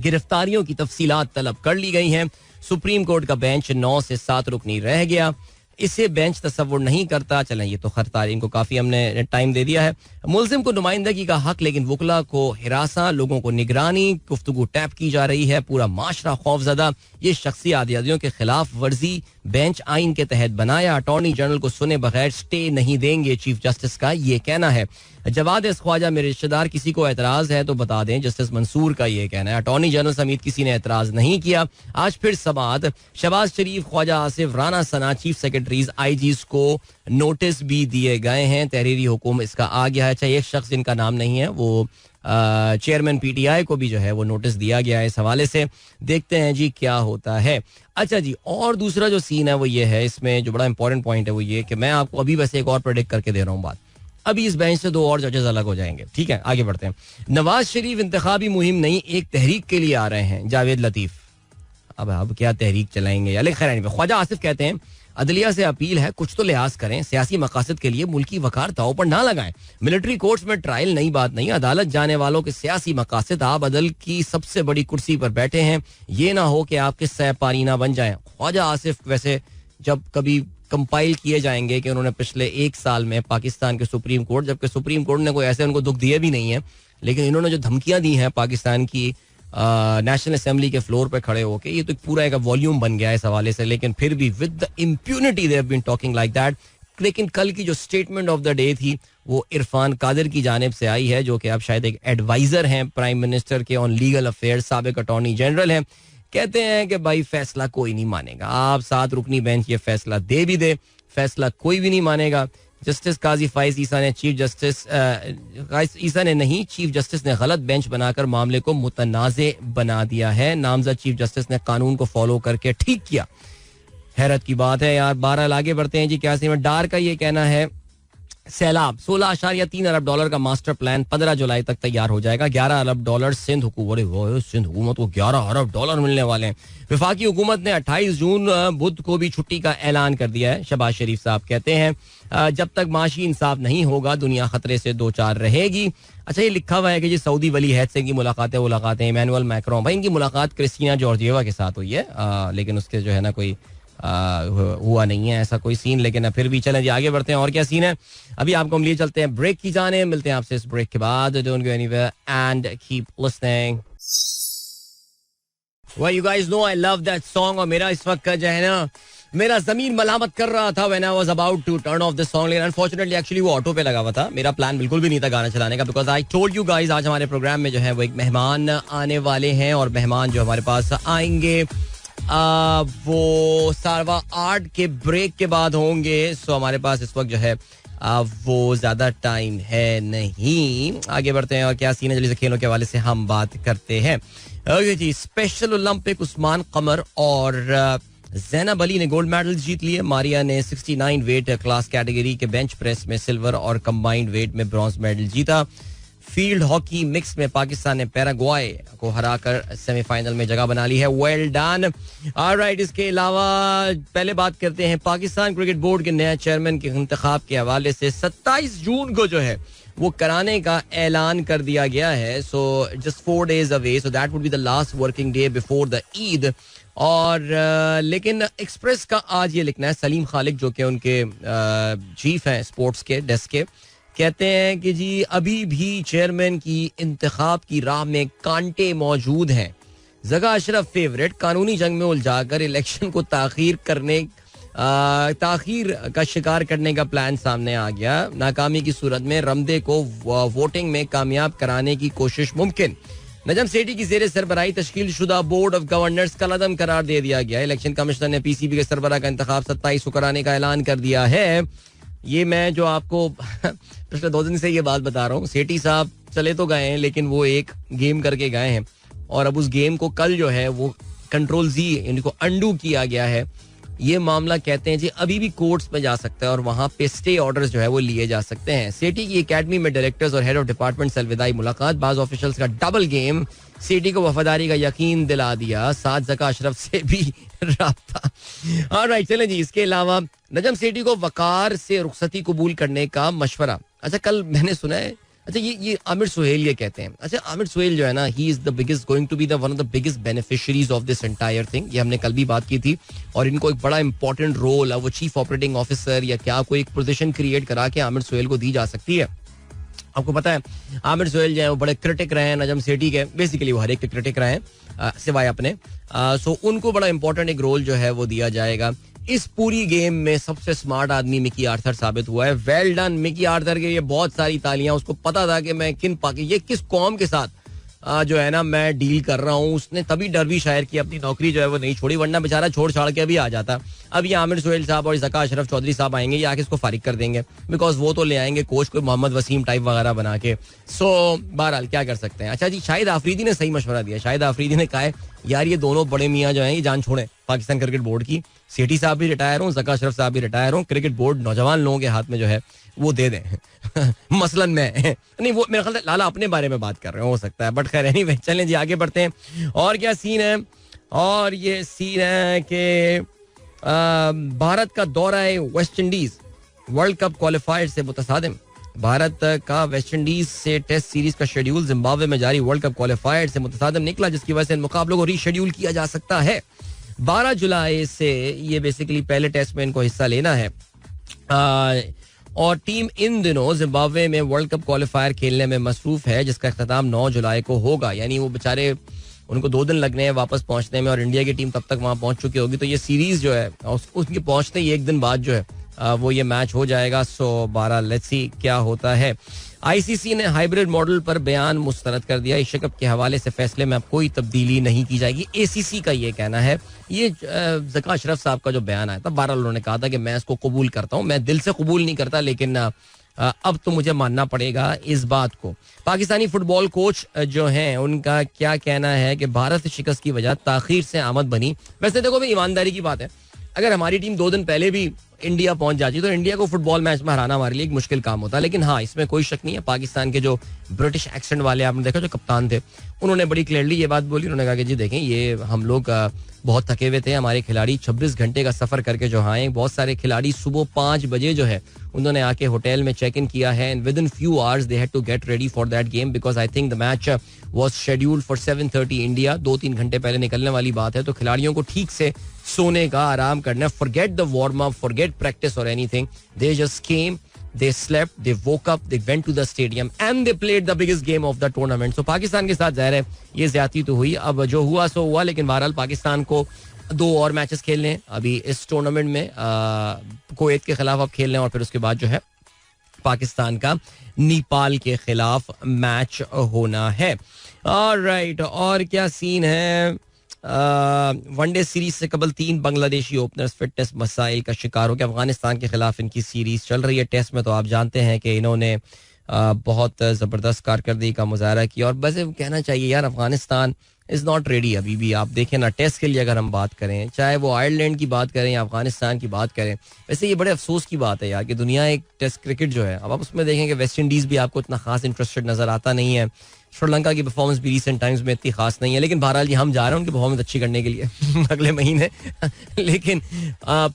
गिरफ्तारियों की तफसीलात तलब कर ली गई हैं. सुप्रीम कोर्ट का बेंच 9 से 7 रुकनी रह गया. इसे बेंच तस्वुर नहीं करता. चलें ये तो खैर तारीख को काफ़ी हमने टाइम दे दिया है. मुल्जिम को नुमाइंदगी का हक लेकिन वकला को हिरासा, लोगों को निगरानी, गुफ्तगू टैप की जा रही है, पूरा माशरा खौफजदा. ये शख्सी आज़ादियों के खिलाफ वर्जी बेंच आइन के तहत बनाया. अटॉर्नी जनरल को सुने बगैर स्टे नहीं देंगे, चीफ जस्टिस का ये कहना है. जवाद ख्वाजा मेरे रिश्तेदार, किसी को एतराज है तो बता दें. जस्टिस मंसूर का ये कहना है. अटॉर्नी जनरल समेत किसी ने एतराज नहीं किया. आज फिर समात. शहबाज शरीफ, ख्वाजा आसिफ, राना सना, चीफ सेक्रेटरीज, आईजीज को नोटिस भी दिए गए हैं. तहरीरी हुकुम इसका आ गया है. चाहे एक शख्स जिनका नाम नहीं है वो चेयरमैन पीटीआई को भी जो है वो नोटिस दिया गया है. इस हवाले से देखते हैं जी क्या होता है. अच्छा जी. और दूसरा जो सीन है वो ये है, इसमें जो बड़ा इंपॉर्टेंट पॉइंट है वो ये कि मैं आपको अभी वैसे एक और प्रेडिक्ट करके दे रहा हूँ बात. अभी इस बेंच से 2 और जजेस अलग हो जाएंगे. ठीक है आगे बढ़ते हैं. नवाज शरीफ इंतखाबी मुहिम नहीं, एक तहरीक के लिए आ रहे हैं. जावेद लतीफ अब क्या तहरीक चलाएंगे या लेकिन खैर ख्वाजा आसिफ कहते हैं अदलिया से अपील है कुछ तो लिहाज करें, सियासी मकासद के लिए मुल्की वकार दांव पर ना लगाएं। मिलिट्री कोर्ट्स में ट्रायल नई बात नहीं, अदालत जाने वालों के सियासी मकासद आप अदल की सबसे बड़ी कुर्सी पर बैठे हैं, ये ना हो कि आपके सहपारी ना बन जाएं। ख्वाजा आसिफ वैसे जब कभी कंपाइल किए जाएंगे कि उन्होंने पिछले 1 साल में पाकिस्तान के सुप्रीम कोर्ट, जबकि सुप्रीम कोर्ट ने कोई ऐसे उनको दुख दिए भी नहीं है, लेकिन इन्होंने जो धमकियां दी हैं पाकिस्तान की नेशनल असेंबली के फ्लोर पे खड़े होके, ये तो पूरा एक वॉल्यूम बन गया है इस हवाले से, लेकिन फिर भी with the impunity they have been talking like that. लेकिन कल की जो स्टेटमेंट ऑफ द डे थी वो इरफान कादिर की जानिब से आई है, जो कि आप शायद एक एडवाइजर हैं प्राइम मिनिस्टर के ऑन लीगल अफेयर्स, साबिक अटॉर्नी जनरल हैं। कहते हैं कि भाई फैसला कोई नहीं मानेगा, आप 7 रुकनी बेंच ये फैसला दे भी दे, फैसला कोई भी नहीं मानेगा। जस्टिस काजी फाइज ईसा ने चीफ जस्टिस ने गलत बेंच बनाकर मामले को मुतनाज़े बना दिया है, नामजद चीफ जस्टिस ने कानून को फॉलो करके ठीक किया। हैरत की बात है यार। 12 आगे बढ़ते हैं जी। क्या में डार का ये कहना है सैलाब $16.3 अरब का मास्टर प्लान 15 जुलाई तक तैयार हो जाएगा। $11 अरब सिंध हुकूमत को $11 अरब मिलने वाले हैं। वफाकी हुकूमत ने 28 जून बुध को भी छुट्टी का ऐलान कर दिया है। शहबाज शरीफ साहब कहते हैं जब तक माशी इंसाफ नहीं होगा दुनिया खतरे से 2-4 रहेगी। अच्छा, ये लिखा हुआ है कि जी सऊदी वली हैद से इनकी मुलाकातें इमैनुअल मैक्रोन, भाई इनकी मुलाकात क्रिस्टीना जॉर्जिएवा के साथ हुई है, लेकिन उसके जो है ना कोई हुआ नहीं है ऐसा कोई सीन। लेकिन फिर भी चलें जी आगे बढ़ते हैं। और क्या सीन है अभी आपको हम लिए चलते हैं ब्रेक की जाने। मिलते हैं आपसे इस ब्रेक के बाद। Don't go anywhere and keep listening. Well, you guys know I love that song। और मेरा इस वक्त का जो है ना मेरा जमीन मलामत कर रहा था when I was about to turn off this song, लेकिन unfortunately actually वो ऑटो पे लगा हुआ था। मेरा प्लान बिल्कुल भी नहीं था गाना चलाने का, because I told you guys आज हमारे प्रोग्राम में जो है वो एक मेहमान आने वाले हैं, और मेहमान जो हमारे पास आएंगे वो 8:15 के ब्रेक के बाद होंगे। सो हमारे पास इस वक्त जो है वो ज्यादा टाइम है नहीं। आगे बढ़ते हैं और क्या सीन है जल्दी से खेलों के हवाले से हम बात करते हैं। जी स्पेशल ओलंपिक उस्मान कमर और ज़ैनब अली ने गोल्ड मेडल जीत लिए। मारिया ने 69 वेट क्लास कैटेगरी के बेंच प्रेस में सिल्वर और कंबाइंड वेट में ब्रॉन्ज मेडल जीता। फील्ड हॉकी मिक्स में पाकिस्तान ने पैराग्वाय को हराकर सेमीफाइनल में जगह बना ली है। Well done. ऑलराइट, इसके अलावा पहले बात करते हैं पाकिस्तान क्रिकेट बोर्ड के नए चेयरमैन के इंतखाब के हवाले से 27 जून को जो है वो कराने का ऐलान कर दिया गया है। So just 4 days away, so that would be the last working day before the Eid. और लेकिन एक्सप्रेस का आज ये लिखना है, सलीम खालिक जो कि उनके चीफ हैं स्पोर्ट्स के डेस्क के, कहते हैं कि जी अभी भी चेयरमैन की इंतखाब की राह में कांटे मौजूद हैं। जगा अशरफ फेवरेट, कानूनी जंग में उलझाकर इलेक्शन को ताखीर का शिकार करने का प्लान सामने आ गया। नाकामी की सूरत में रमदे को वोटिंग में कामयाब कराने की कोशिश मुमकिन। नजम सेठी की जेर सरबराही तश्कील शुदा बोर्ड ऑफ गवर्नर्स का लदम करार दे दिया गया। इलेक्शन कमिश्नर ने पीसीबी के सरबराह का इंतखाब 27 को कराने का ऐलान कर दिया है। ये मैं जो आपको पिछले 2 दिन से ये बात बता रहा हूँ, सेठी साहब चले तो गए हैं लेकिन वो एक गेम करके गए हैं, और अब उस गेम को कल जो है वो कंट्रोल जी इनको अंडू किया गया है। ये मामला कहते हैं जी अभी भी कोर्ट्स में जा सकता है और वहां पे स्टे ऑर्डर्स जो है वो लिए जा सकते हैं। सेठी की एकेडमी में डायरेक्टर्स और हेड ऑफ डिपार्टमेंट से अलविदाई मुलाकात, बाज ऑफिशियल्स का डबल गेम, सेठी को वफादारी का यकीन दिला दिया, साथ जका अशरफ से भी राब्ता। ऑलराइट, चलें जी। इसके अलावा नजम सेठी को वकार से रुखसती कबूल करने का मशवरा। अच्छा, कल मैंने सुना है, अच्छा ये आमिर सुहेल ये कहते हैं। अच्छा, आमिर सुहेल जो है ना, he is the biggest going to be the one of the biggest beneficiaries of this entire thing. ये हमने कल भी बात की थी, और इनको एक बड़ा इंपॉर्टेंट रोल है, वो चीफ ऑपरेटिंग ऑफिसर या क्या कोई एक पोजीशन क्रिएट करा के आमिर सुहेल को दी जा सकती है। आपको पता है आमिर सुहेल जो है वो बड़े क्रिटिक रहे हैं नजम सेठी के, बेसिकली वो हर एक के क्रिटिक रहे हैं सिवाय अपने। सो उनको बड़ा इंपॉर्टेंट एक रोल जो है वो दिया जाएगा। इस पूरी गेम में सबसे स्मार्ट आदमी मिकी आर्थर साबित हुआ है। वेल डन मिकी आर्थर के लिए बहुत सारी तालियां। उसको पता था कि मैं ये किस कौम के साथ जो है ना मैं डील कर रहा हूँ। उसने तभी डरवी शायर की अपनी नौकरी जो है वो नहीं छोड़ी, वरना बेचारा छोड़ छाड़ के अभी आ जाता। अब ये आमिर सुहेल साहब और ज़का अशरफ चौधरी साहब आएंगे, ये आके इसको फारिग कर देंगे, बिकॉज वो तो ले आएंगे कोच कोई मोहम्मद वसीम टाइप वगैरह बना के। सो बहरहाल क्या कर सकते हैं। अच्छा जी, शाहिद आफरीदी ने सही मशवरा दिया। शाहिद आफरीदी ने कहा है यार ये दोनों बड़े मियाँ जो हैं ये जान छोड़े पाकिस्तान क्रिकेट बोर्ड की। सेठी साहब भी रिटायर हों, ज़का अशरफ साहब भी रिटायर हों, क्रिकेट बोर्ड नौजवान लोगों के हाथ में जो है वो दे दें। मसलन मैं नहीं, वो मेरे ख्याल से लाला अपने बारे में बात कर रहे हो सकता है, बट खैर एनीवे चलें जी आगे बढ़ते हैं। और क्या सीन है, और ये सीन है कि भारत का दौरा है West Indies world cup qualifier से मुतसादिम. भारत का वेस्ट इंडीज से टेस्ट सीरीज का शेड्यूल जिम्बाब्वे में जारी वर्ल्ड कप क्वालिफायर से मुतसादिम निकला, जिसकी वजह से इन मुकाबलों को रीशेड्यूल किया जा सकता है. 12 जुलाई से ये बेसिकली पहले टेस्ट में इनको हिस्सा लेना है. और टीम इन दिनों जिम्बाब्वे में वर्ल्ड कप क्वालिफायर खेलने में मसरूफ है, जिसका इख्तिताम 9 जुलाई को होगा. यानी वो बेचारे, उनको 2 दिन लगने हैं वापस पहुंचने में, और इंडिया की टीम तब तक वहां पहुंच चुकी होगी. तो ये सीरीज जो है उसके पहुंचते ही 1 दिन बाद जो है वो ये मैच हो जाएगा. सो 12 लेट्स सी क्या होता है. आईसीसी ने हाइब्रिड मॉडल पर बयान मुस्तरद कर दिया. एशिया कप के हवाले से फैसले में अब कोई तब्दीली नहीं की जाएगी, एसीसी का ये कहना है. ये ज़का अशरफ साहब का जो बयान आया था, बहरहाल उन्होंने कहा था कि मैं इसको कबूल करता हूँ, मैं दिल से कबूल नहीं करता, लेकिन अब तो मुझे मानना पड़ेगा इस बात को. पाकिस्तानी फुटबॉल कोच जो हैं उनका क्या कहना है कि भारत से शिकस्त की वजह ताखीर से आमद बनी. वैसे देखो भाई, ईमानदारी की बात है, अगर हमारी टीम 2 दिन पहले भी इंडिया पहुंच जाती तो इंडिया को फुटबॉल मैच में हराना हमारे लिए एक मुश्किल काम होता. लेकिन हाँ, इसमें कोई शक नहीं है, पाकिस्तान के जो ब्रिटिश एक्सेंट वाले आपने देखा जो कप्तान थे, उन्होंने बड़ी क्लियरली ये बात बोली. उन्होंने कहा कि जी देखें, ये हम लोग बहुत थके हुए थे, हमारे खिलाड़ी 26 घंटे का सफर करके जो आए, बहुत सारे खिलाड़ी सुबह 5 बजे जो है उन्होंने आके होटल में चेक इन किया है, and within few hours they had to get ready for that game, because I think the match was scheduled for 7:30 India. 2-3 घंटे पहले निकलने वाली बात है. तो खिलाड़ियों को ठीक से सोने का, आराम करना, forget the warm up, forget practice और anything. They just came, they slept, they woke up, they went to the stadium and they played the biggest game of the tournament. So Pakistan के साथ ज़ाहिर है ये ज्यादती तो हुई, अब जो हुआ सो हुआ. लेकिन बहरहाल पाकिस्तान को 2 और मैचेस खेलने हैं अभी इस टूर्नामेंट में. कुवैत के खिलाफ अब खेलने, और फिर उसके बाद जो है पाकिस्तान का नेपाल के खिलाफ मैच होना है. ऑलराइट, और क्या सीन है. वनडे सीरीज से कबल 3 बांग्लादेशी ओपनर्स फिटनेस मसाइल का शिकार हो गया. अफगानिस्तान के खिलाफ इनकी सीरीज चल रही है. टेस्ट में तो आप जानते हैं कि इन्होंने बहुत ज़बरदस्त कारकर्दगी का मुजाहरा किया, और बस कहना चाहिए यार, अफगानिस्तान इज़ नॉट रेडी अभी भी. आप देखें ना, टेस्ट के लिए अगर हम बात करें, चाहे वो आयरलैंड की बात करें या अफगानिस्तान की बात करें, वैसे ये बड़े अफसोस की बात है यार कि दुनिया एक टेस्ट क्रिकेट जो है, अब आप उसमें देखें कि वेस्ट इंडीज़ भी आपको इतना खास इंटरेस्टेड नज़र आता नहीं है. श्रीलंका की परफॉर्मेंस भी रिसेंट टाइम्स में इतनी खास नहीं है. लेकिन बहरहाल जी, हम जा रहे हैं उनकी परफॉर्मेंस अच्छी करने के लिए अगले महीने. लेकिन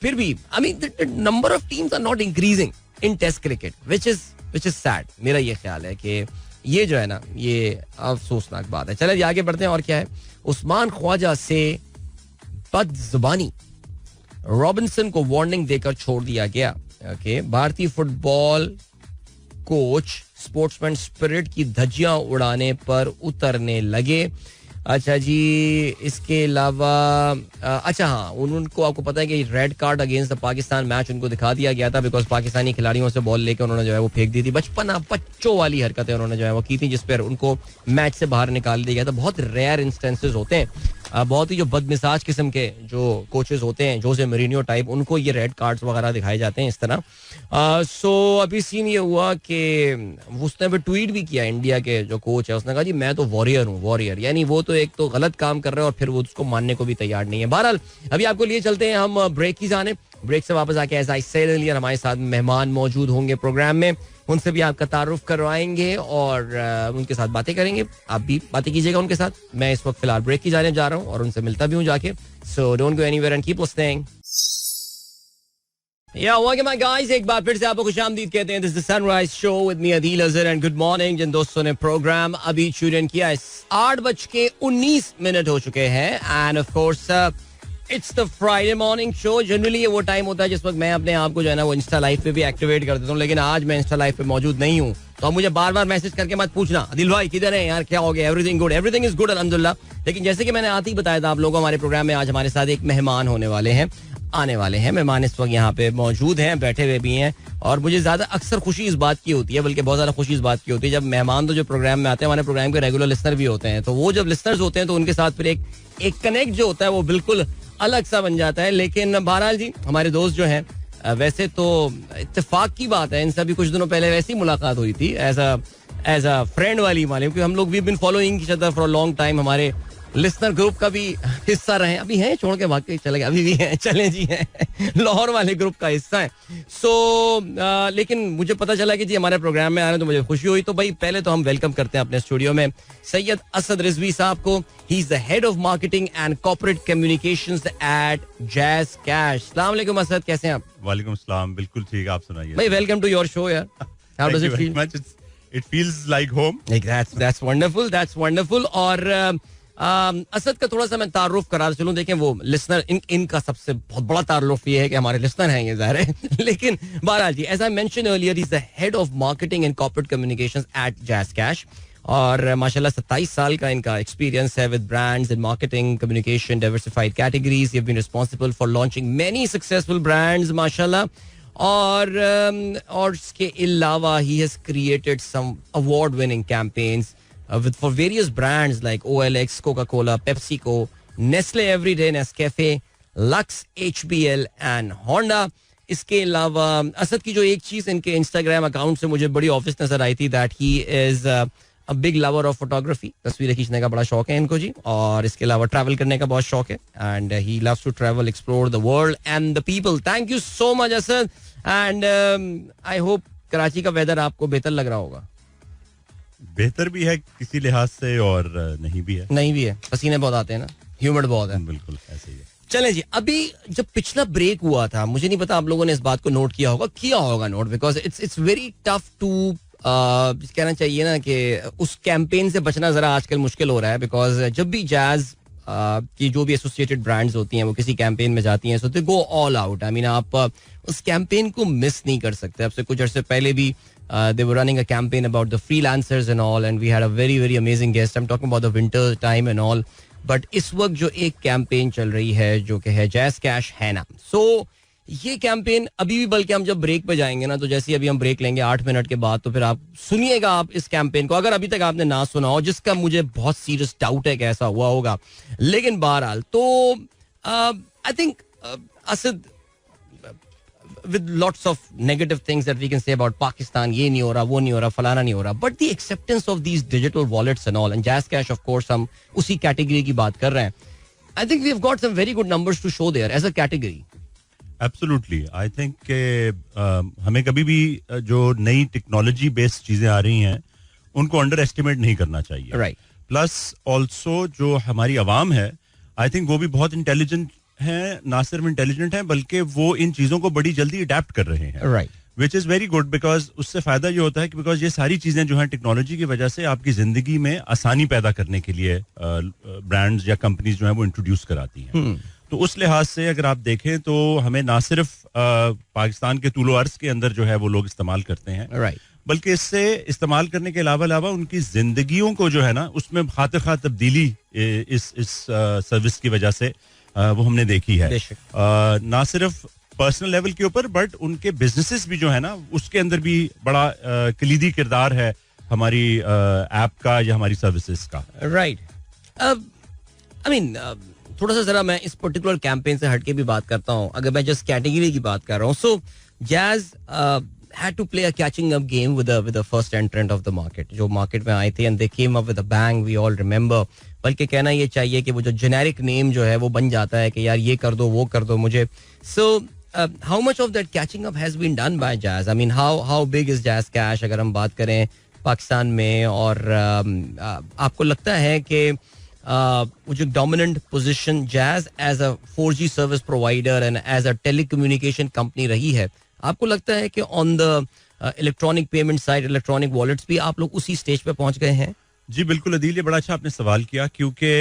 फिर भी I mean the number of teams are not increasing in test cricket, which is sad. मेरा ये ख्याल है कि ये जो है ना, ये अफसोसनाक बात है. चले जी आगे बढ़ते हैं. और क्या है, उस्मान ख्वाजा से बदजुबानी, रॉबिन्सन को वार्निंग देकर छोड़ दिया गया. ओके, भारतीय फुटबॉल कोच स्पोर्ट्समैन स्पिरिट की धज्जियां उड़ाने पर उतरने लगे. अच्छा जी, इसके अलावा अच्छा हाँ, उनको आपको पता है कि red card against the Pakistan match उनको दिखा दिया गया था, बिकॉज पाकिस्तानी खिलाड़ियों से बॉल लेकर उन्होंने जो है वो फेंक दी थी. बच्चों वाली हरकतें उन्होंने जो है वो की थी, जिस पर उनको मैच से बाहर निकाल दिया गया था. बहुत रेयर इंस्टेंसेस होते हैं, बहुत ही जो बदमिजाज किस्म के जो कोचेस होते हैं, जोसे मरीनियो टाइप, उनको ये रेड कार्ड्स वगैरह दिखाए जाते हैं इस तरह. सो अभी सीन ये हुआ कि उसने भी ट्वीट भी किया, इंडिया के जो कोच है उसने कहा जी मैं तो वॉरियर हूँ. वॉरियर यानी वो तो एक तो गलत काम कर रहे हैं और फिर वो उसको मानने को भी तैयार नहीं है. बहरहाल अभी आपको लिए चलते हैं हम ब्रेक की जाने. ब्रेक से वापस आके एज आई सेड अर्लियर हमारे साथ मेहमान मौजूद होंगे प्रोग्राम में, उनसे भी आपका तारुफ करवाएंगे और उनके साथ बातें करेंगे. आप भी बातें कीजिएगा उनके साथ. मैं इस वक्त फिलहाल ब्रेक की जाने जा रहा हूँ और उनसे मिलता भी हूँ जाके. So don't go anywhere and keep listening. my guys, एक बार फिर से आपको खुशामदीद कहते हैं. This is the sunrise show with me Adeel Azhar and good morning. जिन दोस्तों ने प्रोग्राम अभी ट्यून इन किया है, 8:19 हो चुके हैं end of course it's the Friday morning show. Generally ये वो टाइम होता है जिस वक्त मैं अपने आप को जो है ना वो इंस्टा लाइव पे भी एक्टिवेट कर देता हूँ, लेकिन आज मैं इंस्टा लाइव पे मौजूद नहीं हूँ. तो अब मुझे बार बार मैसेज करके मत पूछना अदिल भाई किधर है यार, क्या हो गया. Everything good, everything is good अल्हम्दुलिल्लाह. लेकिन जैसे कि मैंने आते ही बताया था आप लोगों को, हमारे प्रोग्राम में आज हमारे साथ एक मेहमान होने वाले हैं, आने वाले हैं. मेहमान इस वक्त यहाँ पे मौजूद हैं, बैठे हुए भी हैं. और मुझे ज्यादा अक्सर खुशी इस बात की होती है, बल्कि बहुत ज्यादा खुशी इस बात की होती है जब मेहमान तो जो प्रोग्राम में आते हैं, हमारे प्रोग्राम के रेगुलर लिसनर भी होते हैं, तो वो जब लिसनर्स होते हैं तो उनके साथ फिर एक कनेक्ट जो होता है वो बिल्कुल अलग सा बन जाता है. लेकिन बहरहाल जी, हमारे दोस्त जो हैं, वैसे तो इत्तेफाक की बात है, इनसे भी कुछ दिनों पहले वैसी मुलाकात हुई थी एज अ फ्रेंड वाली मालूम, क्योंकि हम लोग we been following each other for a long time. हमारे लिसनर ग्रुप का भी हिस्सा रहे, अभी हैं, छोड़ के भाग के चले गए, अभी भी हैं, चले जी हैं, लाहौर वाले ग्रुप का हिस्सा है. सो लेकिन मुझे पता चला कि जी हमारे प्रोग्राम में आ रहे हैं, तो मुझे खुशी हुई. तो भाई पहले तो हम वेलकम करते हैं अपने स्टूडियो में सैयद असद रिजवी साहब को. He is the head of marketing and corporate communications at jazz Cash. अस्सलाम वालेकुम असद, कैसे हैं आप? वालेकुम सलाम, बिल्कुल ठीक, आप सुनाइए. भाई वेलकम टू योर शो यार. How does it feel? It feels like home. That's wonderful, that's wonderful. और असद का थोड़ा सा मैं तारुफ करा चलूं. देखें वो लिसनर इनका सबसे बहुत बड़ा तारुफ ये है कि हमारे लिसनर हैं, ये ज़ाहिर है. लेकिन बहरहाल जी, as I mention earlier, he is the head of marketing and corporate communications at jazz Cash. और माशाल्लाह 27 साल का इनका एक्सपीरियंस है with brands in marketing, communication, diversified categories. He have been responsible for launching many successful brands माशाल्लाह. और इसके अलावा he has created some award winning campaigns with for various brands like OLX, Coca-Cola, PepsiCo, Nestle Everyday, Nescafe, Lux, HBL and Honda. इसके अलावा असद की जो एक चीज़ इनके इंस्टाग्राम अकाउंट से मुझे बड़ी ऑफिस नजर आई थी, that he is a big lover of photography. तस्वीरें खींचने का बड़ा शौक है इनको जी. और इसके अलावा ट्रैवल करने का बहुत शौक है. And he loves to travel, explore the world and the people. Thank you so much Asad. And I hope Karachi का वेदर आपको बेहतर लग रहा होगा. बेहतर भी है किसी लिहाज से और नहीं भी है. पसीने बहुत आते हैं ना, ह्यूमिड बहुत है. बिल्कुल ऐसे ही है. चलें जी, अभी जब पिछला ब्रेक हुआ था, मुझे नहीं पता आप लोगों ने इस बात को नोट किया होगा note, because it's very tough to कहना चाहिए ना कि उस कैंपेन से बचना जरा आजकल मुश्किल हो रहा है. बिकॉज जब भी जैज की जो भी एसोसिएटेड ब्रांड्स होती हैं वो किसी कैंपेन में जाती हैं, so they go all out. I mean आप उस कैंपेन को मिस नहीं कर सकते. अब से कुछ अर्से पहले भी they were running a campaign about the freelancers and all, and we had a very very amazing guest. I'm talking about the winter time and all. But इस वक्त जो एक कैंपेन चल रही है जो कि है जैज़ कैश है ना. सो ये कैंपेन अभी भी, बल्कि हम जब ब्रेक पे जाएंगे ना, तो जैसे अभी हम ब्रेक लेंगे 8 मिनट के बाद, तो फिर आप सुनिएगा आप इस कैंपेन को, अगर अभी तक आपने ना सुना हो, जिसका मुझे बहुत सीरियस डाउट है कि ऐसा हुआ होगा. लेकिन बहरहाल तो I think Asad, with lots of negative things that we can say about Pakistan, ये नहीं हो रहा, वो नहीं हो रहा, फलाना नहीं हो रहा, but the acceptance of these digital wallets and all, and Jazz Cash of course हम उसी कैटेगरी की बात कर रहे हैं. I think we have got some very good numbers to show there as a category. Absolutely. I think हमें कभी भी जो नई टेक्नोलॉजी बेस्ड चीजें आ रही हैं उनको अंडर एस्टिमेट नहीं करना चाहिए. Right. प्लस ऑल्सो जो हमारी आवाम है, आई थिंक वो भी बहुत इंटेलिजेंट हैं, ना सिर्फ इंटेलिजेंट हैं बल्कि वो इन चीजों को बड़ी जल्दी अडेप्ट कर रहे हैं. Right. Which is very good, because उससे फायदा ये होता है कि बिकॉज ये सारी चीजें जो हैं टेक्नोलॉजी की वजह से आपकी जिंदगी में आसानी पैदा करने के लिए ब्रांड्स या कंपनीज जो हैं वो इंट्रोड्यूस कराती हैं. तो उस लिहाज से अगर आप देखें तो हमें ना सिर्फ पाकिस्तान के तूलो अर्ज के अंदर जो है वो लोग इस्तेमाल करते हैं, Right. बल्कि इससे इस्तेमाल करने के अलावा उनकी जिंदगियों को जो है ना उसमें खातिर खा तब्दीली इस सर्विस की वजह से वो हमने देखी है. ना सिर्फ पर्सनल लेवल के ऊपर बट उनके बिजनेसेस भी जो है ना उसके अंदर भी बड़ा कलीदी किरदार है हमारी ऐप का या हमारी सर्विसेज का. राइट. आई मीन थोड़ा सा जरा मैं इस पर्टिकुलर कैंपेन से हटके भी बात करता हूँ. अगर मैं जस्ट कैटेगरी की बात कर रहा हूँ, सो jazz had to play a catching up game with the first entrant of the market, जो मार्केट में आए थे, and they came up with a bang, we all remember. बल्कि कहना ये चाहिए कि वो जो जेनेरिक नेम जो है वो बन जाता है कि यार ये कर दो वो कर दो मुझे. So how much of that catching up has been done by Jazz? I mean how big is Jazz Cash अगर हम बात करें पाकिस्तान में, और आपको लगता है कि वो जो dominant position Jazz as a 4G service provider and as a telecommunication company रही है, आपको लगता है कि on the electronic payment side, electronic wallets भी आप लोग उसी स्टेज पे पहुंच गए हैं? जी बिल्कुल अदील, ये बड़ा अच्छा आपने सवाल किया, क्योंकि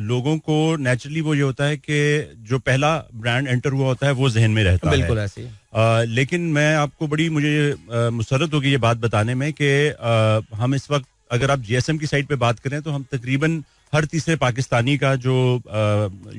लोगों को नेचुरली वो ये होता है कि जो पहला ब्रांड एंटर हुआ होता है वो जहन में रहता है. बिल्कुल ऐसे ही. लेकिन मैं आपको बड़ी मुझे मुसरत होगी ये बात बताने में कि हम इस वक्त अगर आप जीएसएम की साइड पे बात करें तो हम तकरीबन हर तीसरे पाकिस्तानी का जो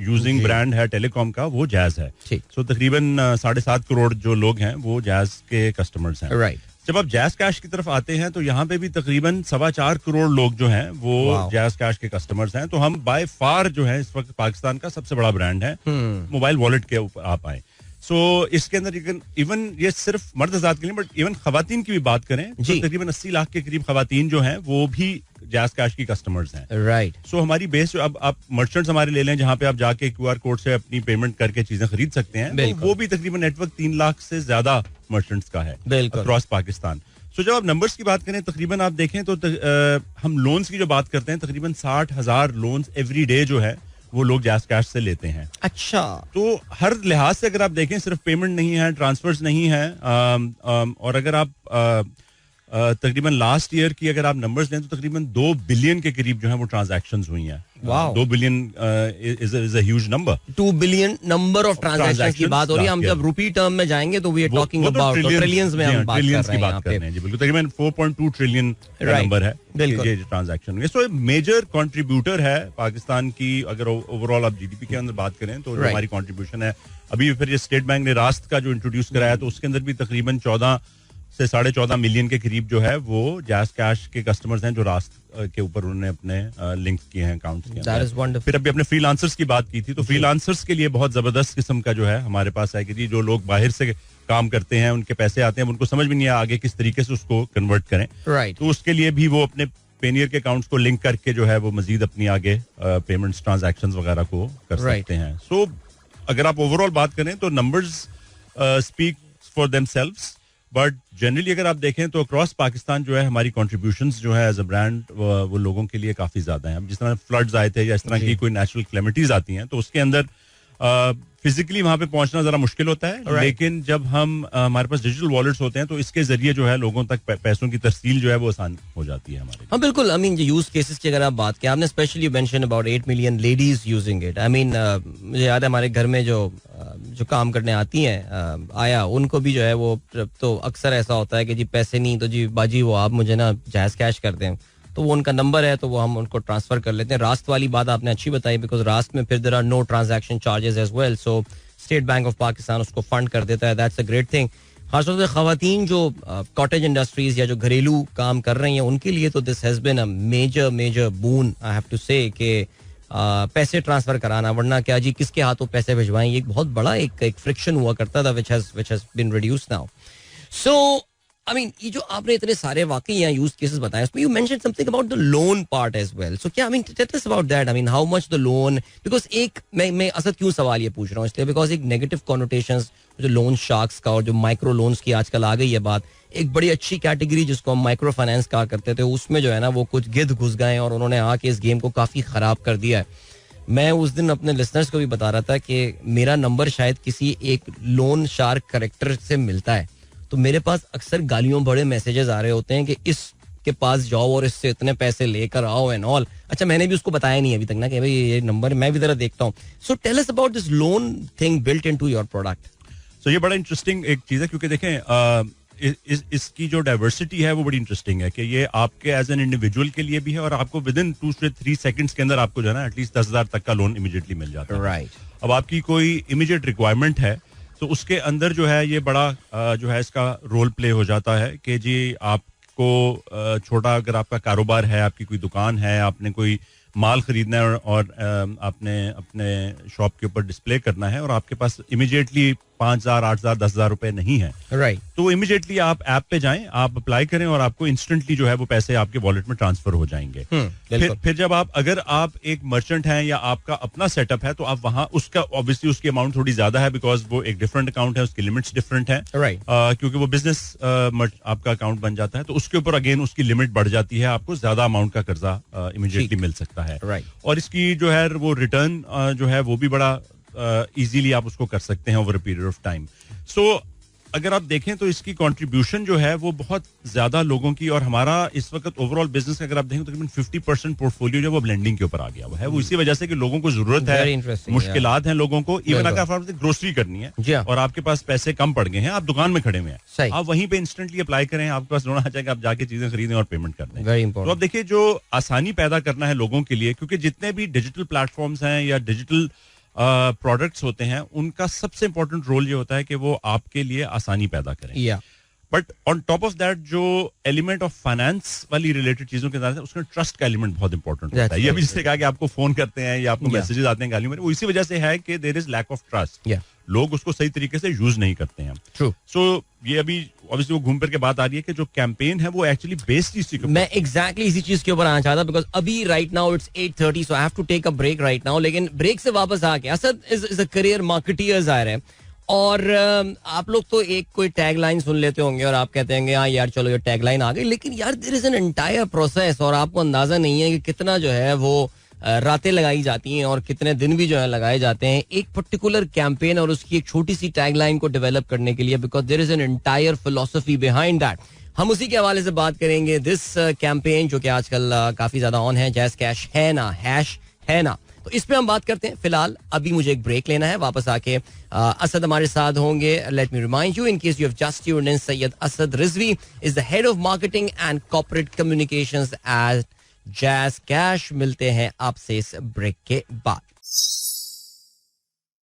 यूजिंग ब्रांड है टेलीकॉम का वो जैज है. सो तकरीबन 7.5 करोड़ जो लोग हैं वो जैज के कस्टमर्स हैं. राइट. जब आप जैज कैश की तरफ आते हैं तो यहाँ पे भी तकरीबन 4.25 करोड़ लोग जो हैं वो जैज कैश के कस्टमर्स हैं. तो हम बाय फार जो है इस वक्त पाकिस्तान का सबसे बड़ा ब्रांड है मोबाइल वॉलेट के ऊपर आप आए. सो इसके अंदर इवन ये सिर्फ मर्द ज़ात के लिए बट इवन खवातीन की भी बात करें तो तकरीबन 80 लाख के करीब खवातीन जो हैं वो भी जैज़ कैश की कस्टमर्स हैं. राइट. सो हमारी बेस अब आप मर्चेंट्स हमारे ले लें जहाँ पे आप जाके QR कोड से अपनी पेमेंट करके चीजें खरीद सकते हैं, तो वो भी तकरीबन नेटवर्क 3 लाख से ज्यादा मर्चेंट्स का है अक्रॉस पाकिस्तान. सो जब आप नंबर्स की बात करें, तकरीबन आप देखें तो हम लोन्स की जो बात करते हैं, तकरीबन 60,000 लोन्स एवरी डे जो है वो लोग जैज़ कैश से लेते हैं. अच्छा. तो हर लिहाज से अगर आप देखें, सिर्फ पेमेंट नहीं है, ट्रांसफर्स नहीं है, और अगर आप तकरीबन लास्ट ईयर की अगर आप नंबर्स लें तो तकरीबन 2 बिलियन के करीब जो है वो ट्रांजैक्शंस हुई हैं. 2 billion is a huge number. 2 billion number of transactions की बात हो रही है. हम जब रुपी टर्म में जाएंगे तो we are talking about trillions में हम बात कर रहे हैं. जी बिल्कुल, तकरीबन 4.2 ट्रिलियन नंबर है ये ट्रांजैक्शन. सो मेजर कंट्रीब्यूटर है पाकिस्तान की. अगर ओवरऑल आप GDP के अंदर बात करें तो हमारी कंट्रीब्यूशन है. अभी फिर ये स्टेट बैंक ने रास्त का जो इंट्रोड्यूस कराया तो उसके अंदर भी तकरीबन 14 से 14.5 मिलियन के करीब जो है वो जैज़ कैश के कस्टमर्स हैं जो रास्त के ऊपर उन्होंने अपने लिंक किए हैं अकाउंट्स के. फिर अभी अपने फ्रीलांसर्स की बात की थी, तो फ्रीलांसर्स के लिए बहुत जबरदस्त किस्म का जो है हमारे पास है कि जी जो लोग बाहर से काम करते हैं, उनके पैसे आते हैं, उनको समझ भी नहीं आगे किस तरीके से उसको कन्वर्ट करें. तो उसके लिए भी वो अपने पेनियर के अकाउंट्स को लिंक करके जो है वो मजीद अपनी आगे पेमेंट्स ट्रांजैक्शंस वगैरह को कर सकते हैं. सो अगर आप ओवरऑल बात करें तो numbers speak for themselves, but generally अगर आप देखें तो अक्रॉस पाकिस्तान जो है हमारी कॉन्ट्रीब्यूशंस जो है एज अ ब्रांड वो लोगों के लिए काफी ज्यादा हैं. जिस तरह फ्लड्स आए थे या इस तरह की कोई नेचुरल क्लेमिटीज आती हैं तो उसके अंदर फिजिकली वहां पे पहुंचना जरा मुश्किल होता है, लेकिन जब हम हमारे पास डिजिटल वॉलेट्स होते हैं तो इसके जरिए जो है लोगों तक पैसों की तरसील जो है वो आसान हो जाती है हमारे. हाँ बिल्कुल. आई मीन यूज केसेस की अगर आप बात करें, आपने specially mention about 8 million ladies using it. I mean मुझे याद है हमारे घर में जो काम करने आती हैं आया, उनको भी जो है वो तो अक्सर ऐसा होता है कि जी पैसे नहीं तो जी बाजी वो आप मुझे ना जैज़ कैश कर दें, तो वो उनका नंबर है तो वो हम उनको ट्रांसफर कर लेते हैं. रास्त वाली बात आपने अच्छी बताई, बिकॉज रास्त में फिर there are no transaction charges as well, so state bank of Pakistan उसको फंड कर देता है. That's a great thing. खासतौर से खवातीन जो कॉटेज इंडस्ट्रीज या जो घरेलू काम कर रही हैं उनके लिए तो this has been a major boon, I have to say, कि पैसे ट्रांसफर कराना, वरना क्या जी किसके हाथों पैसे भिजवाएं, ये एक बहुत बड़ा एक फ्रिक्शन हुआ करता था which has been reduced now. So I mean, ये जो आपने इतने सारे वाकई यहाँ यूज केसेस बताए, उसमें you mentioned something about the loan part as well. So क्या, I mean tell us about that. I mean how much the loan, because एक मैं असद क्यों सवाल ये पूछ रहा हूँ इसलिए बिकॉज एक नेगेटिव कॉनोटेशंस जो लोन शार्क्स का और जो माइक्रो लोन्स की आजकल आ गई है बात, एक बड़ी अच्छी कैटेगरी जिसको हम माइक्रो फाइनेंस कहा करते थे, उसमें जो है ना वो कुछ गिद्ध घुस गए और उन्होंने आके इस गेम को काफी खराब कर दिया है. मैं उस दिन अपने लिसनर्स को भी बता रहा था कि मेरा नंबर शायद किसी एक लोन शार्क करेक्टर से मिलता है, तो मेरे पास अक्सर गालियों बड़े मैसेजेस आ रहे होते हैं कि इसके पास जाओ और इससे इतने पैसे लेकर आओ एंड ऑल. अच्छा, मैंने भी उसको बताया नहीं अभी तक ना कि भाई ये नंबर मैं भी जरा देखता हूँ. So tell us about this loan thing built into your product. So ये बड़ा इंटरेस्टिंग एक चीज है, क्योंकि देखें इसकी जो डाइवर्सिटी है वो बड़ी इंटरेस्टिंग है कि ये आपके एज एन इंडिविजुअल के लिए भी है और आपको विद इन 2 से 3 सेकंड्स के अंदर आपको जो है ना एटलीस्ट 10,000 तक का लोन इमीडिएटली मिल जाता है. राइट. अब आपकी कोई इमीडिएट रिक्वायरमेंट है तो उसके अंदर जो है ये बड़ा जो है इसका रोल प्ले हो जाता है कि जी आपको छोटा अगर आपका कारोबार है, आपकी कोई दुकान है, आपने कोई माल खरीदना है और आपने अपने शॉप के ऊपर डिस्प्ले करना है और आपके पास इमीडिएटली 5,000, 8,000, 10,000 रुपए नहीं है, राइट, तो इमीडिएटली आप ऐप पे जाएं, आप अप्लाई करें और आपको इंस्टेंटली जो है वो पैसे आपके वॉलेट में ट्रांसफर हो जाएंगे. फिर जब अगर आप एक मर्चेंट हैं या आपका अपना सेटअप है तो आप वहां उसका ऑब्वियसली उसकी अमाउंट थोड़ी ज्यादा है बिकॉज वो एक डिफरेंट अकाउंट है, उसकी लिमिट्स डिफरेंट है, राइट, क्योंकि वो बिजनेस आपका अकाउंट बन जाता है तो उसके ऊपर अगेन उसकी लिमिट बढ़ जाती है, आपको ज्यादा अमाउंट का कर्जा इमीडिएटली मिल सकता है. राइट. और इसकी जो है वो रिटर्न जो है वो भी बड़ा इजीली आप उसको कर सकते हैं over a period of time. So अगर आप देखें तो इसकी कंट्रीब्यूशन जो है वो बहुत ज्यादा लोगों की, और हमारा इस वक्त ओवरऑल बिजनेस का अगर आप देखें तो तकरीबन 50% पोर्टफोलियो जो वो ब्लेंडिंग के ऊपर आ गया हुआ है. वो इसी वजह से कि लोगों को जरूरत है, मुश्किलात हैं लोगों को, इवन अगर आप ग्रोसरी करनी है और आपके पास पैसे कम पड़ गए हैं, आप दुकान में खड़े हुए हैं, आप वहीं पे इंस्टेंटली अप्लाई करें, आपके पास लोन आ जाएगा, आप जाके चीजें खरीदें और पेमेंट कर दें. तो आप देखिए जो आसानी पैदा करना है लोगों के लिए, क्योंकि जितने भी डिजिटल प्लेटफॉर्म्स हैं या डिजिटल प्रोडक्ट्स होते हैं उनका सबसे इंपॉर्टेंट रोल ये होता है कि वो आपके लिए आसानी पैदा करें. But on top of that जो एलिमेंट ऑफ फाइनेंस वाली रिलेटेड चीजों के साथ उसमें ट्रस्ट का एलिमेंट बहुत इंपॉर्टेंट होता है. ये भी जिससे कहा कि आपको फोन करते हैं या आपको मैसेजेस आते हैं गालियों में, वो इसी वजह से है कि there is lack of trust. लोग उसको सही तरीके से यूज नहीं करते हैं. True. सो ये अभी ऑब्वियसली वो घूम फिर के बात आ रही है कि जो कैंपेन है वो एक्चुअली बेस्ड इसी के, मैं एग्जैक्टली इसी चीज के ऊपर आना चाहता, बिकॉज अभी right now it's 8:30, so I have to take a break right now. लेकिन ब्रेक से वापस आके Asad is a career marketeer ज़ाहिर है, और आप लोग तो एक कोई टैगलाइन सुन लेते होंगे और आप कहते हैं हाँ यार चलो ये टैगलाइन आ गई, लेकिन यार there is an entire process, और आपको अंदाजा नहीं है कि कितना जो है वो रातें लगाई जाती हैं और कितने दिन भी जो है लगाए जाते हैं एक पर्टिकुलर कैंपेन और उसकी एक छोटी सी टैगलाइन को डेवलप करने के लिए, because there is an entire philosophy behind that. हम उसी के हवाले से बात करेंगे. दिस कैंपेन जो कि आजकल काफी ज्यादा ऑन है, जैज़ कैश है ना, हैश है ना, तो इस पे हम बात करते हैं. फिलहाल अभी मुझे एक ब्रेक लेना है, वापस आके असद हमारे साथ होंगे. Let me remind you in case you have just tuned in, Syed Asad Rizvi is the head of marketing and corporate communications at jazz Cash. मिलते हैं आपसे इस ब्रेक के बाद.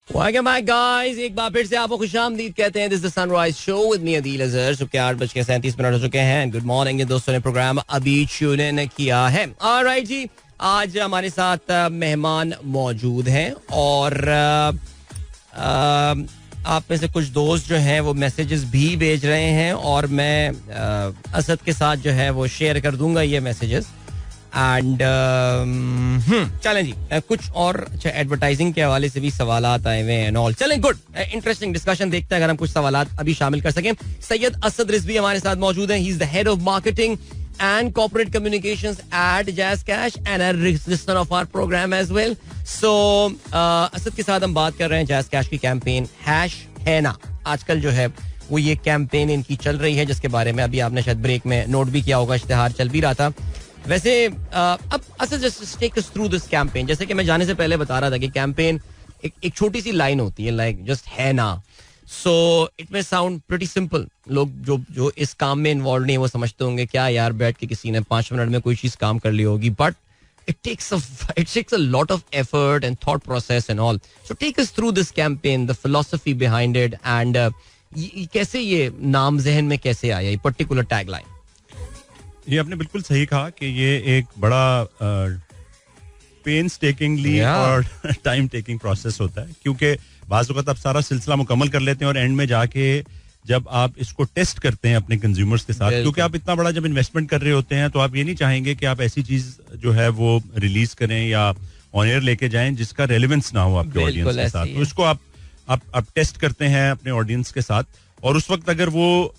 Welcome back guys, एक बार फिर से आपको खुशामदीद कहते हैं. This is the sunrise show with me Adeel Azhar. सुबह के 8:37 हो चुके हैं. गुड मॉर्निंग दोस्तों ने प्रोग्राम अभी ट्यून इन किया है. ऑलराइट जी, आज हमारे साथ मेहमान मौजूद हैं और आप में से कुछ दोस्त जो हैं वो मैसेजेस भी भेज रहे हैं और मैं असद के साथ जो है वो शेयर कर दूंगा ये मैसेजेस. एंड चलें जी, कुछ और अच्छा एडवर्टाइजिंग के हवाले से भी सवालात आए हुए हैं एंड ऑल. चलें, गुड इंटरेस्टिंग डिस्कशन देखते हैं अगर हम कुछ सवालात अभी शामिल कर सकें. सैयद असद रिजवी हमारे साथ मौजूद हैं. ही is the head of marketing and corporate communications at Jazz Cash and a listener of our program as well. So Asad के साथ हम बात कर रहे हैं Jazz Cash की कैंपेन हैश है ना. आजकल जो है वो ये कैंपेन इनकी चल रही है जिसके बारे में अभी आपने शायद ब्रेक में नोट भी किया होगा, इश्तिहार चल भी रहा था. वैसे अब Asad just take us through this campaign. जैसे कि मैं जाने से पहले बता रहा था कि कैंपेन एक छोटी सी लाइन होती है, लाइक जस्ट है ना. So it may sound pretty simple. लोग जो इस काम में इन्वॉल्व नहीं वो समझते होंगे क्या यार बैठ के किसी ने 5 मिनट में कोई चीज काम कर ली होगी, but it takes a lot of effort and thought process and all. So take us through this campaign, the philosophy behind it, and कैसे ये नाम जहन में कैसे आया ये पर्टिकुलर टैगलाइन. ये आपने बिल्कुल सही कहा कि ये एक बड़ा पेन्स टेकिंगली और टाइम टेकिंग प्रोसेस होता है, क्योंकि बाज़ वक़्त आप सारा सिलसिला मुकम्मल कर लेते हैं और एंड में जाके जब आप इसको टेस्ट करते हैं अपने कंज्यूमर्स के साथ, क्योंकि आप इतना बड़ा जब इन्वेस्टमेंट कर रहे होते हैं तो आप ये नहीं चाहेंगे कि आप ऐसी चीज जो है वो रिलीज करें या ऑन एयर लेके जाएं जिसका रेलेवेंस ना हो आपके ऑडियंस के साथ. तो इसको आप टेस्ट करते हैं अपने ऑडियंस के साथ, और उस वक्त अगर वो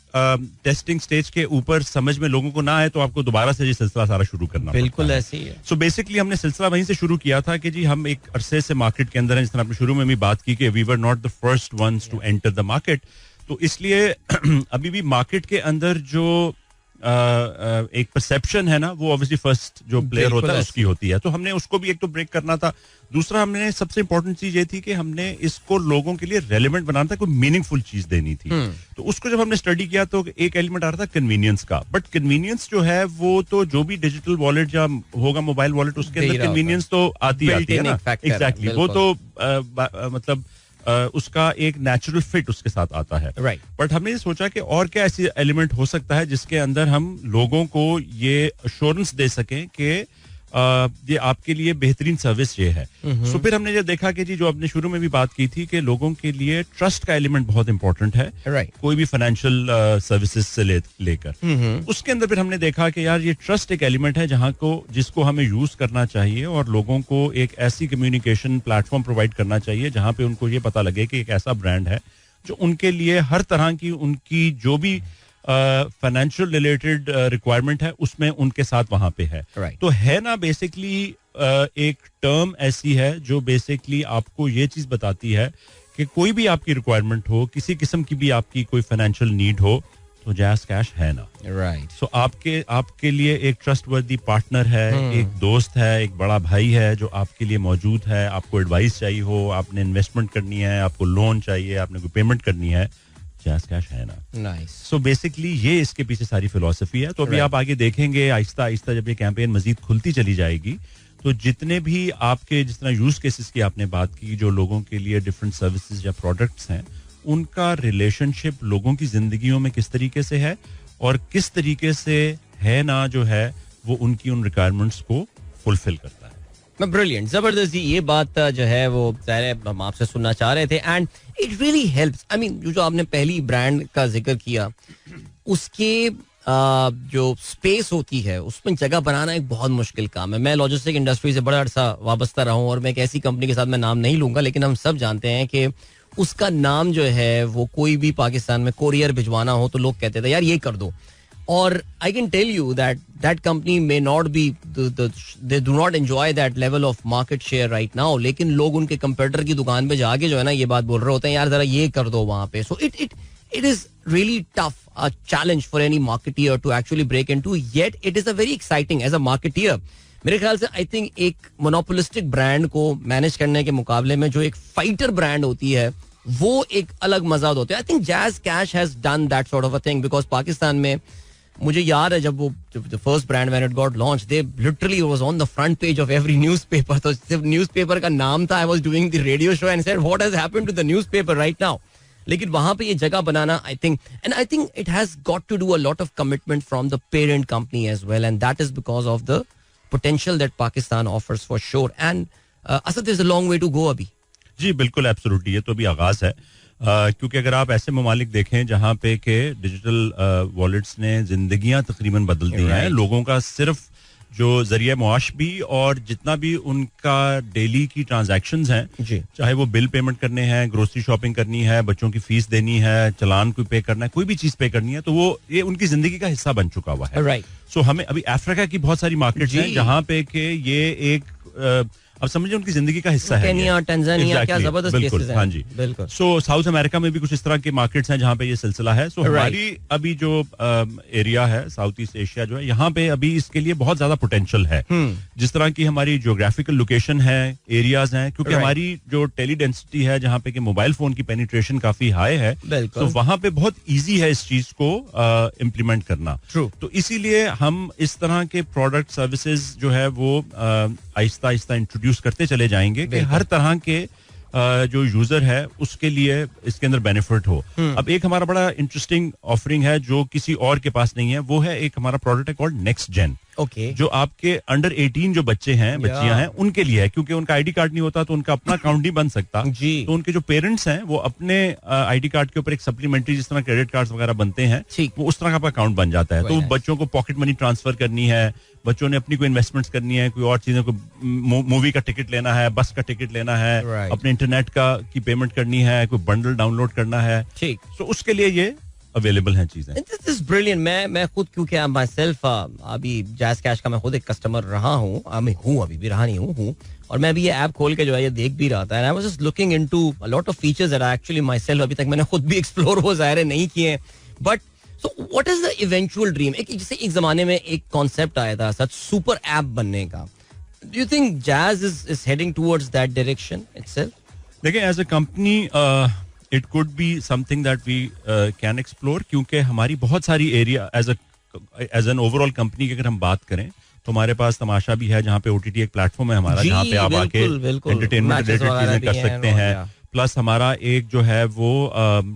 टेस्टिंग स्टेज के ऊपर समझ में लोगों को ना आए तो आपको दोबारा से ये सिलसिला सारा शुरू करना. बिल्कुल ऐसे ही है. सो बेसिकली हमने सिलसिला वहीं से शुरू किया था कि जी हम एक अरसे से मार्केट के अंदर हैं, जिस तरह आपने शुरू में भी बात की कि we were not the first ones to enter the market. तो इसलिए अभी भी मार्केट के अंदर जो एक परसेप्शन है ना वो ऑब्वियसली फर्स्ट जो प्लेयर होता है उसकी होती है. तो हमने उसको भी एक तो ब्रेक करना था. दूसरा हमने सबसे इंपॉर्टेंट चीज ये थी कि हमने इसको लोगों के लिए रेलेवेंट बनाना था, कोई मीनिंगफुल चीज देनी थी. तो उसको जब हमने स्टडी किया तो एक एलिमेंट आ रहा था कन्वीनियंस का. बट कन्वीनियंस जो है वो तो जो भी डिजिटल वॉलेट या होगा मोबाइल वॉलेट उसके अंदर कन्वीनियंस तो आती है ना. एग्जैक्टली, वो तो मतलब उसका एक नेचुरल फिट उसके साथ आता है. राइट. बट हमने ये सोचा कि और क्या ऐसी एलिमेंट हो सकता है जिसके अंदर हम लोगों को ये अश्योरेंस दे सकें कि ये आपके लिए बेहतरीन सर्विस ये है. सो फिर हमने ये देखा कि जी जो आपने शुरू में भी बात की थी कि लोगों के लिए ट्रस्ट का एलिमेंट बहुत इंपॉर्टेंट है. राइट. कोई भी फाइनेंशियल सर्विसेज से लेकर उसके अंदर फिर हमने देखा कि यार ये ट्रस्ट एक एलिमेंट है जिसको हमें यूज करना चाहिए और लोगों को एक ऐसी कम्युनिकेशन प्लेटफॉर्म प्रोवाइड करना चाहिए जहां पे उनको ये पता लगे कि एक ऐसा ब्रांड है जो उनके लिए हर तरह की उनकी जो भी फाइनेंशियल रिलेटेड रिक्वायरमेंट है उसमें उनके साथ वहां पे है. तो है ना बेसिकली एक टर्म ऐसी है जो बेसिकली आपको ये चीज बताती है कि कोई भी आपकी रिक्वायरमेंट हो, किसी किस्म की भी आपकी कोई फाइनेंशियल नीड हो, तो जैज़ कैश है ना. राइट. सो आपके लिए एक ट्रस्टवर्दी पार्टनर है, एक दोस्त है, एक बड़ा भाई है जो आपके लिए मौजूद है. आपको एडवाइस चाहिए हो, आपने इन्वेस्टमेंट करनी है, आपको लोन चाहिए, आपने कोई पेमेंट करनी है, जैज़ कैश है ना. नाइस. सो बेसिकली ये इसके पीछे सारी फिलॉसफी है. तो अभी आप आगे देखेंगे आहिस्ता आहिस्ता जब ये कैंपेन मजीद खुलती चली जाएगी तो जितने भी आपके जिस तरह यूज केसेस की आपने बात की जो लोगों के लिए डिफरेंट सर्विसेज या प्रोडक्ट्स हैं उनका रिलेशनशिप लोगों की जिंदगियों में किस तरीके से है और किस तरीके से है ना जो है वो उनकी उन रिक्वायरमेंट्स को फुलफिल करता है. ब्रिलियंट, जबरदस्त. ये बात जो है वो ज़ाहिर हम आपसे सुनना चाह रहे थे and it really helps. I mean जो आपने पहली ब्रांड का जिक्र किया, उसके जो स्पेस होती है उसमें जगह बनाना एक बहुत मुश्किल काम है. मैं लॉजिस्टिक इंडस्ट्री से बड़ा अरसा वाबस्ता रहा हूँ और मैं एक ऐसी कंपनी के साथ मैं नाम नहीं लूंगा, लेकिन हम सब जानते हैं कि उसका नाम जो है वो कोई भी पाकिस्तान में कोरियर भिजवाना हो तो लोग कहते थे यार ये कर दो. और I can tell you that company may not be, they do not enjoy that level of market share right now, लेकिन लोग उनके कंप्यूटर की दुकान पे जाके जो है ना ये बात बोल रहे होते हैं यार जरा ये कर दो वहां पे. सो it is really tough, a challenge for any marketeer to actually break into, yet it is a very exciting as a marketeer. मेरे ख्याल से आई थिंक एक मोनोपोलिस्टिक ब्रांड को मैनेज करने के मुकाबले में जो एक फाइटर ब्रांड होती है वो एक अलग मजा होता है. I think Jazz Cash has done that sort of a thing, because Pakistan में मुझे याद है जब वो the first brand when it got launch, they literally was on the front page of every newspaper. तो सिर्फ न्यूज़पेपर का नाम था. I was doing the radio show and said what has happened to the newspaper right now. लेकिन वहां पे ये जगह बनाना I think it has got to do a lot of commitment from the parent company as well, and that is because of the potential that Pakistan offers for sure. And Asad there is a long way to go अभी. जी बिल्कुल, absolutely. ये तो अभी आगाज है, क्योंकि अगर आप ऐसे ममालिक देखें जहां पे के डिजिटल वॉलेट्स ने जिंदगियां तकरीबन बदल दी हैं, लोगों का सिर्फ जो जरिया मुआश भी और जितना भी उनका डेली की ट्रांजैक्शंस हैं, चाहे वो बिल पेमेंट करने हैं, ग्रोसरी शॉपिंग करनी है, बच्चों की फीस देनी है, चलान कोई पे करना है, कोई भी चीज पे करनी है, तो वो ये उनकी जिंदगी का हिस्सा बन चुका हुआ है. राइट. सो हमें अभी अफ्रीका की बहुत सारी मार्केट्स हैं जहां पे के ये एक अब समझिए उनकी जिंदगी का हिस्सा है. केन्या, टंजानिया, क्या जबरदस्त केसेस हैं. हाँ जी, बिल्कुल. सो साउथ अमेरिका में भी कुछ इस तरह के मार्केट्स हैं जहाँ पे ये सिलसिला है. सो हमारी अभी जो एरिया है साउथ ईस्ट एशिया जो है, यहाँ पे अभी इसके लिए बहुत ज्यादा पोटेंशियल है. जिस तरह की हमारी जियोग्राफिकल लोकेशन है, एरियाज हैं, क्योंकि हमारी जो टेली डेंसिटी है जहाँ पे कि मोबाइल फोन की पेनिट्रेशन काफी हाई है, तो वहाँ पे बहुत ईजी है इस चीज को इम्प्लीमेंट करना. तो इसीलिए हम इस तरह के प्रोडक्ट सर्विसेज जो है वो आहिस्ता आहिस्ता इंट्रोड्यूस करते चले जाएंगे कि हर तरह के जो यूजर है उसके लिए इसके अंदर बेनिफिट हो. अब एक हमारा बड़ा इंटरेस्टिंग ऑफरिंग है जो किसी और के पास नहीं है, वो है एक हमारा प्रोडक्ट है कॉल्ड नेक्स्ट जेन. जो आपके अंडर 18 जो बच्चे हैं, बच्चियां हैं, उनके लिए है, क्योंकि उनका आईडी कार्ड नहीं होता तो उनका अपना अकाउंट नहीं बन सकता. तो उनके जो पेरेंट्स हैं वो अपने आईडी कार्ड के ऊपर एक सप्लीमेंट्री, जिस तरह क्रेडिट कार्ड वगैरह बनते हैं, वो उस तरह का अकाउंट बन जाता है. तो बच्चों को पॉकेट मनी ट्रांसफर करनी है, बच्चों ने अपनी कोई इन्वेस्टमेंट्स करनी है, कोई और चीजों को, मूवी का टिकट लेना है, बस का टिकट लेना है, अपने इंटरनेट का की पेमेंट करनी है, कोई बंडल डाउनलोड करना है, तो उसके लिए ये अवेलेबल हैं चीजें. This is brilliant. मैं खुद, क्योंकि माई सेल्फ अभी जैज कैश का मैं खुद एक कस्टमर रहा हूँ, अभी भी रहा नहीं हूँ, और मैं अभी ये ऐप खोल के जो है ये देख भी रहा था. And I was just looking into a lot of features that actually my self अभी तक मैंने खुद भी एक्सप्लोर हो जाहिर है नहीं किए. But so what is the eventual dream? जैसे एक जमाने में एक कॉन्सेप्ट आया था सच सुपर ऐप बनने का. Do you think Jazz is heading towards that direction itself? देखिए, as a company it could be something that we can explore, क्योंकि हमारी बहुत सारी area as an overall company की अगर हम बात करें तो हमारे पास तमाशा भी है, जहाँ पे OTT एक प्लेटफॉर्म है हमारा, जहाँ पे आप आके एंटरटेनमेंट रिलेटेड चीजें कर सकते हैं. प्लस हमारा एक जो है वो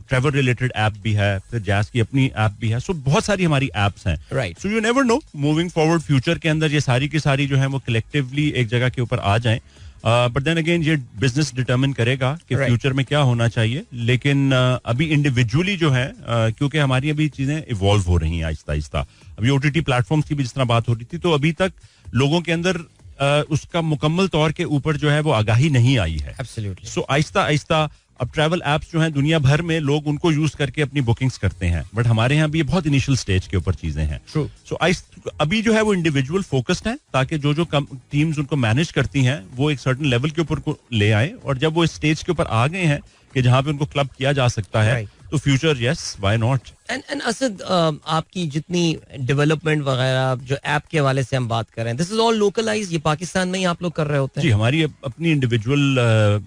ट्रैवल रिलेटेड ऐप भी है, फिर जैज की अपनी ऐप भी है. सो बहुत सारी हमारी ऐप्स हैं. So you never know, moving forward future के अंदर ये सारी की सारी जो है वो कलेक्टिवली एक जगह के ऊपर आ जाएं. बट देन अगेन ये बिजनेस डिटरमिन करेगा कि फ्यूचर में क्या होना चाहिए. लेकिन अभी इंडिविजुअली जो है, क्योंकि हमारी अभी चीजें इवॉल्व हो रही हैं आहिस्ता आहिस्ता. अभी OTT प्लेटफॉर्म्स की भी जिस तरह बात हो रही थी, तो अभी तक लोगों के अंदर उसका मुकम्मल तौर के ऊपर जो है वो आगाही नहीं आई है. सो आहिस्ता आहिस्ता अब ट्रैवल एप्स जो हैं दुनिया भर में लोग उनको यूज करके अपनी बुकिंग्स करते हैं, बट हमारे यहाँ भी बहुत इनिशियल स्टेज के ऊपर चीजें हैं. सो अभी जो है वो इंडिविजुअल फोकस्ड है, ताकि जो जो टीम्स उनको मैनेज करती हैं वो एक सर्टेन लेवल के ऊपर को ले आए, और जब वो स्टेज के ऊपर आ गए हैं कि जहाँ पे उनको क्लब किया जा सकता है, तो future yes, why not. And Asad, आपकी जितनी डेवलपमेंट वगैरह जो ऐप के हवाले से हम बात कर रहे हैं, दिस इज ऑल लोकलाइज्ड, ये पाकिस्तान में ही आप लोग कर रहे होते हैं? जी, हमारी अपनी इंडिविजुअल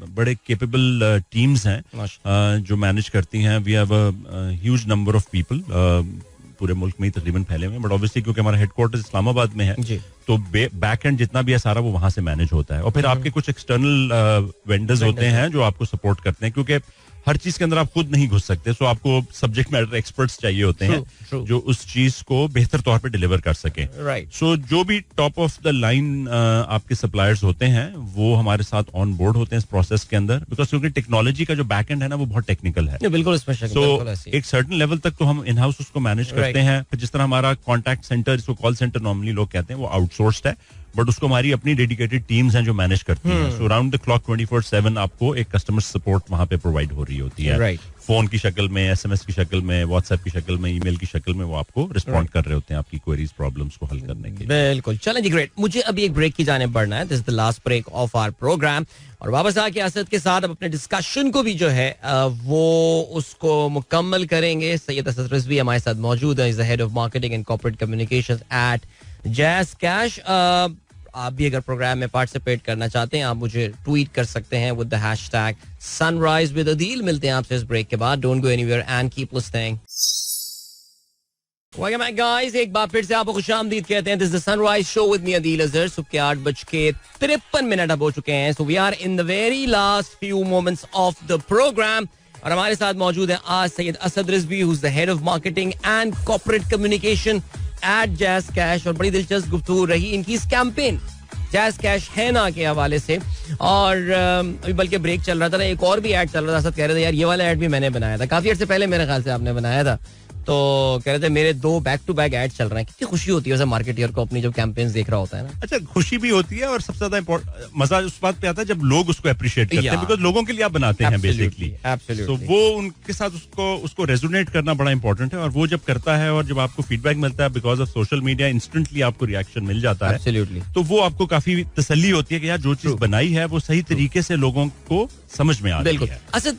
बड़े केपेबल टीम्स हैं जो मैनेज करती हैं. We have a huge number of people पूरे मुल्क में ही तकरीबन फैले हुए हैं, बट ऑब्वियसली क्योंकि हमारा हेडक्वार्टर्स इस्लामाबाद में है, तो बैक एंड जितना भी है सारा वो वहां से मैनेज होता है. और फिर आपके कुछ एक्सटर्नल वेंडर्स होते हैं जो आपको सपोर्ट करते हैं, क्योंकि हर चीज के अंदर आप खुद नहीं घुस सकते, सो आपको सब्जेक्ट मैटर एक्सपर्ट्स चाहिए होते हैं जो उस चीज को बेहतर तौर पे डिलीवर कर सकें. सो जो भी टॉप ऑफ द लाइन आपके सप्लायर्स होते हैं वो हमारे साथ ऑन बोर्ड होते हैं इस प्रोसेस के अंदर, बिकॉज क्योंकि टेक्नोलॉजी का जो बैक एंड है ना वो बहुत टेक्निकल है. बिल्कुल. सो एक सर्टेन लेवल तक तो हम इन हाउस उसको मैनेज करते हैं. फिर जिस तरह हमारा कॉन्टैक्ट सेंटर, इसको कॉल सेंटर नॉर्मली लोग कहते हैं, वो आउटसोर्स्ड है, बट उसको हमारी अपनी डेडिकेटेड टीम्स हैं जो मैनेज करती हैं. सो अराउंड द क्लॉक 24/7 आपको एक कस्टमर सपोर्ट वहां पे प्रोवाइड हो रही होती है. फोन की शक्ल में, SMS की शक्ल में, व्हाट्सएप की शक्ल में, ईमेल की शक्ल में वो आपको रिस्पॉन्ड कर रहे होते हैं आपकी क्वेरीज, प्रॉब्लम्स को हल करने के लिए. बिल्कुल. चलें जी, ग्रेट. मुझे अभी एक ब्रेक की जाने बढ़ना है. This is the last break of our program. और वापस आके असद के साथ अब अपने डिस्कशन को भी जो है वो उसको मुकम्मल करेंगे. सैयद असद रिजवी हमारे साथ मौजूद है. Is the head of marketing and corporate communications at jazz Cash. आप भी अगर प्रोग्राम में पार्टिसिपेट करना चाहते हैं आप मुझे ट्वीट कर सकते हैं with the hashtag Sunrise with Adeel. मिलते हैं आपसे इस ब्रेक के बाद. Don't go anywhere and keep listening. Welcome back guys. एक बार फिर से आपको खुशामदीद कहते हैं. This is the sunrise show with me Adeel Azhar. सुबह के 8:53 अब हो चुके हैं. So we are in the very last few moments of the program और हमारे साथ मौजूद है आज Syed Asad Rizvi who is the head of marketing and corporate communication at jazz Cash. और बड़ी दिलचस्प गुफ्तगू रही इनकी इस कैंपेन जैज़ कैश है ना के हवाले से. और अभी बल्कि ब्रेक चल रहा था ना, एक और भी ऐड चल रहा था. असद कह रहे थे यार ये वाला ऐड भी मैंने बनाया था काफी अर्से पहले, मेरे ख्याल से आपने बनाया था. तो कह रहे थे मेरे 2 बैक टू बैक एड चल रहे हैं. कितनी खुशी होती है वैसे मार्केटियर को अपनी जब कैंपेन्स देख रहा होता है ना. अच्छा, खुशी भी होती है और सबसे ज्यादा मजा उस बात पे आता है जब लोग उसको अप्रिशिएट करते हैं, बिकॉज लोगों के लिए आप बनाते हैं बेसिकली. तो वो उनके साथ उसको रेजोनेट करना बड़ा इंपॉर्टेंट है. और वो जब करता है और जब आपको फीडबैक मिलता है because of social media, instantly आपको रिएक्शन मिल जाता है, तो वो आपको काफी तसल्ली होती है कि यार जो चीज बनाई है वो सही तरीके से लोगों को समझ में आ रही है. असद,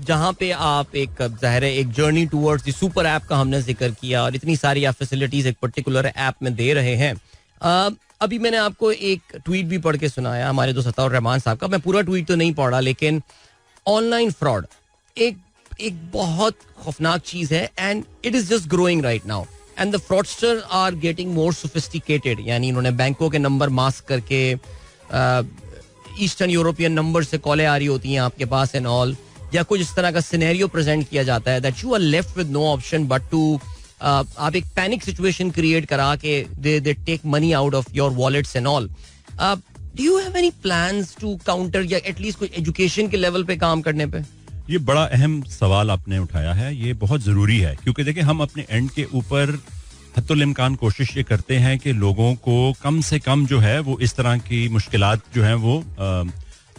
जहाँ पे आप एक ज़ाहिर है एक journey towards the super app का हमने जिक्र किया और इतनी सारी आप फैसिलिटीज एक पर्टिकुलर ऐप में दे रहे हैं. अभी मैंने आपको एक ट्वीट भी पढ़ के सुनाया हमारे दोस्त अताउर रहमान साहब का. मैं पूरा ट्वीट तो नहीं पढ़ा, लेकिन ऑनलाइन फ्रॉड एक बहुत खौफनाक चीज है and it is just growing right now and the fraudster are getting more sophisticated. यानी इन्होंने बैंकों के नंबर मास्क करके ईस्टर्न यूरोपियन नंबर से कॉलें आ रही होती हैं आपके पास एंड ऑल, या कुछ इस तरह का सिनेरियो प्रेजेंट किया जाता है that you are left with no option but to आप एक पैनिक सिचुएशन क्रिएट करा के दे take money out of your wallets and all. Do you have any plans to counter या एटलीस्ट कुछ एजुकेशन के लेवल पे काम करने पे? ये बड़ा अहम सवाल आपने उठाया है. ये बहुत जरूरी है क्योंकि देखिए हम अपने एंड के ऊपर हत्तुल इम्कान कोशिश ये करते हैं कि लोगों को कम से कम जो है वो इस तरह की मुश्किलात जो है वो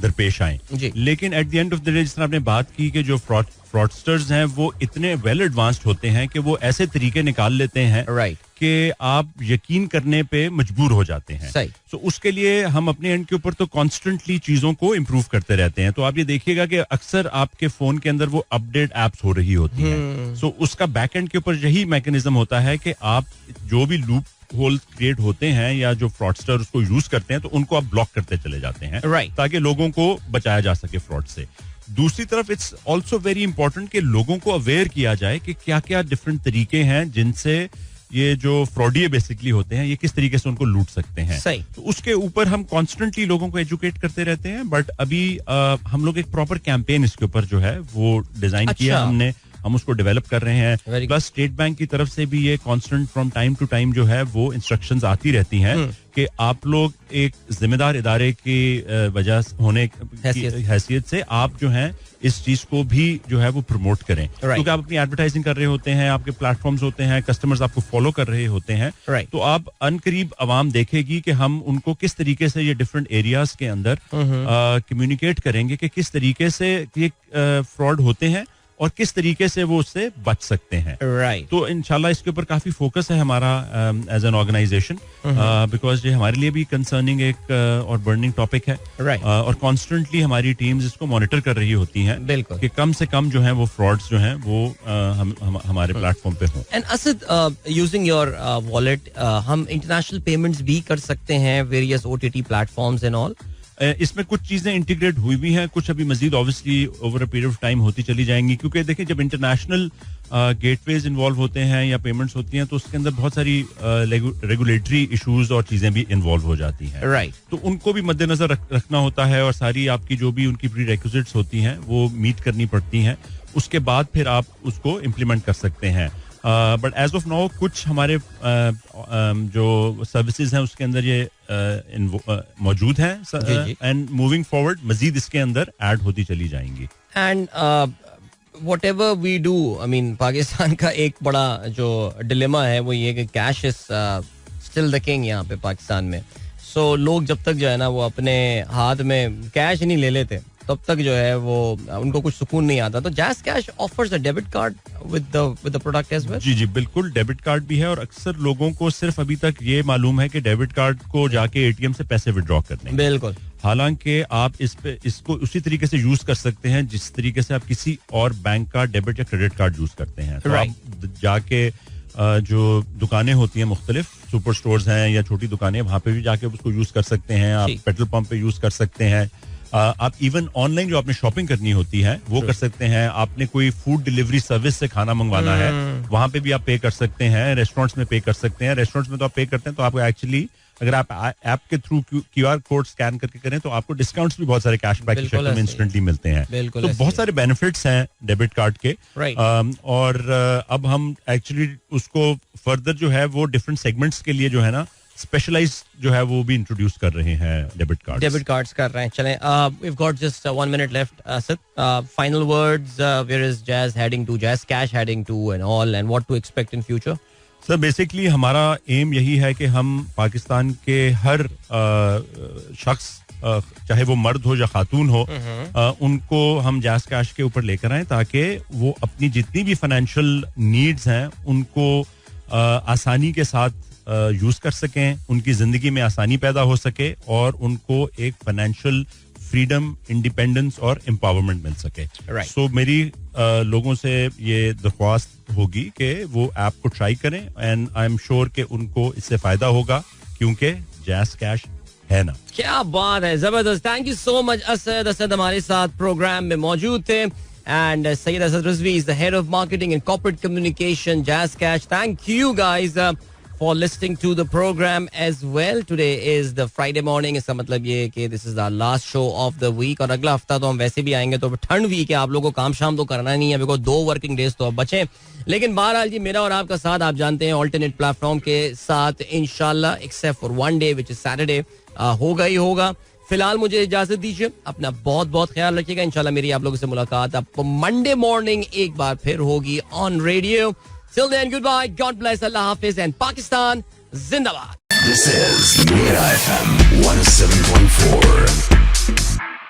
दरपेश आए. लेकिन at the end of the day जिस तरह आपने बात की कि जो फ्रॉडस्टर्स हैं वो इतने वेल एडवांस्ड होते हैं कि वो ऐसे तरीके निकाल लेते हैं कि आप यकीन करने पे मजबूर हो जाते हैं. सो उसके लिए हम अपने एंड के ऊपर तो कॉन्स्टेंटली चीजों को इम्प्रूव करते रहते हैं. तो आप ये देखिएगा कि अक्सर आपके फोन के अंदर वो अपडेट एप्स हो रही होती हैं. सो उसका बैक एंड के ऊपर यही मैकेनिज्म होता है कि आप जो भी लूप होल क्रिएट होते हैं या जो फ्रॉडस्टर उसको यूज करते हैं तो उनको आप ब्लॉक करते चले जाते हैं ताकि लोगों को बचाया जा सके फ्रॉड से. दूसरी तरफ इट्स ऑल्सो वेरी इंपॉर्टेंट कि लोगों को अवेयर किया जाए कि क्या क्या डिफरेंट तरीके हैं जिनसे ये जो फ्रॉडिये बेसिकली होते हैं ये किस तरीके से उनको लूट सकते हैं. तो उसके ऊपर हम कॉन्स्टेंटली लोगों को एजुकेट करते रहते हैं. बट अभी हम लोग एक प्रॉपर कैंपेन इसके ऊपर जो है वो डिजाइन किया हमने, हम उसको डेवलप कर रहे हैं. प्लस स्टेट बैंक की तरफ से भी ये constant from time to time जो है वो इंस्ट्रक्शंस आती रहती हैं कि आप लोग एक जिम्मेदार इदारे की वजह होने की हैसियत से आप जो हैं इस चीज को भी जो है वो प्रमोट करें. क्योंकि आप अपनी एडवर्टाइजिंग कर रहे होते हैं, आपके प्लेटफॉर्म्स होते हैं, कस्टमर्स आपको फॉलो कर रहे होते हैं. तो आप अनकरीब अवाम देखेगी कि हम उनको किस तरीके से ये डिफरेंट एरियाज के अंदर कम्युनिकेट करेंगे कि किस तरीके से ये फ्रॉड होते हैं और किस तरीके से वो उससे बच सकते हैं. तो इंशाल्लाह इसके ऊपर काफी फोकस है हमारा एज एन ऑर्गेनाइजेशन बिकॉज ये हमारे लिए भी कंसर्निंग एक और बर्निंग टॉपिक है. और कॉन्स्टेंटली हमारी टीम्स इसको मॉनिटर कर रही होती हैं कि कम से कम जो है वो फ्रॉड्स जो हैं वो हमारे प्लेटफॉर्म पे हों. And Asad, using your wallet हम इंटरनेशनल पेमेंट्स भी कर सकते हैं various OTT platforms and all. इसमें कुछ चीजें इंटीग्रेट हुई भी हैं, कुछ अभी मजीद obviously over a period of time होती चली जाएंगी. क्योंकि देखिए जब इंटरनेशनल गेटवेज इन्वॉल्व होते हैं या पेमेंट्स होती हैं, तो उसके अंदर बहुत सारी रेगुलेटरी इश्यूज और चीजें भी इन्वॉल्व हो जाती हैं. राइट. तो उनको भी मद्देनजर रखना होता है और सारी आपकी जो भी उनकी प्री रिक्विजिट्स होती हैं वो मीट करनी पड़ती हैं. उसके बाद फिर आप उसको इम्प्लीमेंट कर सकते हैं. बट एज ऑफ नाउ कुछ हमारे जो सर्विसेज हैं उसके अंदर ये मौजूद हैं एंड मूविंग फॉरवर्ड मजीद इसके अंदर ऐड होती चली जाएंगी. And whatever we do, I mean, Pakistan का एक बड़ा जो डिलेमा है वो ये कि cash is still the king यहाँ पे पाकिस्तान में. सो लोग जब तक जो है ना वो अपने हाथ में कैश नहीं ले लेते तब तक जो है वो उनको कुछ सुकून नहीं आता. तो Jazz Cash offers a debit card with the product as well. जी बिल्कुल, डेबिट कार्ड भी है और अक्सर लोगों को सिर्फ अभी तक ये मालूम है कि डेबिट कार्ड को जाके एटीएम से पैसे विड्रॉ करने. बिल्कुल. हालांकि आप इसको उसी तरीके से यूज कर सकते हैं जिस तरीके से आप किसी और बैंक का डेबिट या क्रेडिट कार्ड यूज करते हैं. तो आप जाके जो दुकानें होती हैं मुख्तलिफ सुपर स्टोर्स हैं या छोटी दुकानें, वहां पे भी जाके उसको यूज कर सकते हैं. आप पेट्रोल पंप पे यूज कर सकते हैं. आप इवन ऑनलाइन जो आपने शॉपिंग करनी होती है वो कर सकते हैं. आपने कोई फूड डिलीवरी सर्विस से खाना मंगवाना है वहां पे भी आप पे कर सकते हैं. रेस्टोरेंट्स में पे कर सकते हैं. रेस्टोरेंट्स में तो आप पे करते हैं तो आपको एक्चुअली अगर आप ऐप के थ्रू क्यूआर कोड स्कैन करके करें तो आपको डिस्काउंट्स भी बहुत सारे कैशबैक की शक्ल में इंस्टेंटली मिलते हैं. तो बहुत सारे बेनिफिट्स हैं डेबिट कार्ड के. और अब हम एक्चुअली उसको फर्दर जो है वो डिफरेंट सेगमेंट्स के लिए जो है ना स्पेशलाइज जो है वो भी इंट्रोड्यूस कर रहे हैं डेबिट कार्ड्स कर रहे हैं. चलें, we've got just 1 minute left. Asad, final words, where is Jazz heading to, Jazz Cash heading to and all, and what to expect in future? Sir basically हमारा एम यही है कि हम पाकिस्तान के हर शख्स चाहे वो मर्द हो या खातून हो उनको हम जैज़ कैश के ऊपर लेकर आए ताकि वो अपनी जितनी भी फाइनेंशियल नीड्स हैं उनको आसानी के साथ यूज कर सकें, उनकी जिंदगी में आसानी पैदा हो सके और उनको एक फाइनेंशियल फ्रीडम, इंडिपेंडेंस और एम्पावरमेंट मिल सके. सो मेरी लोगों से ये दरख्वास्त होगी कि वो ऐप को ट्राई करें एंड आई एम श्योर कि उनको इससे फायदा होगा क्योंकि जैज़ कैश है ना. क्या बात है, जबरदस्त. Thank you so much Asad. Asad हमारे साथ प्रोग्राम में मौजूद थे and Syed Asad Rizvi is the head of marketing and corporate communication jazz cash. Thank you guys for listening to the program as well. Today is the Friday morning. इसका मतलब ये कि this is our last show of the week और अगला हफ्ता तो हम वैसे भी आएंगे तो ठंड वीक है, आप लोगों को काम शाम तो करना नहीं है बिकॉज 2 वर्किंग डेज तो अब बचे. लेकिन बहरहाल जी मेरा और आपका साथ आप जानते हैं ऑल्टरनेट प्लेटफॉर्म के साथ इंशाल्लाह except for 1 day which is Saturday होगा ही होगा. फिलहाल मुझे इजाजत दीजिए, अपना बहुत बहुत ख्याल रखिएगा. इंशाल्लाह मेरी आप लोगों से मुलाकात आपको मंडे मॉर्निंग एक बार फिर होगी on radio. Till then, goodbye. God bless. Allah Hafiz and Pakistan Zindabad. This is Mira FM 107.4.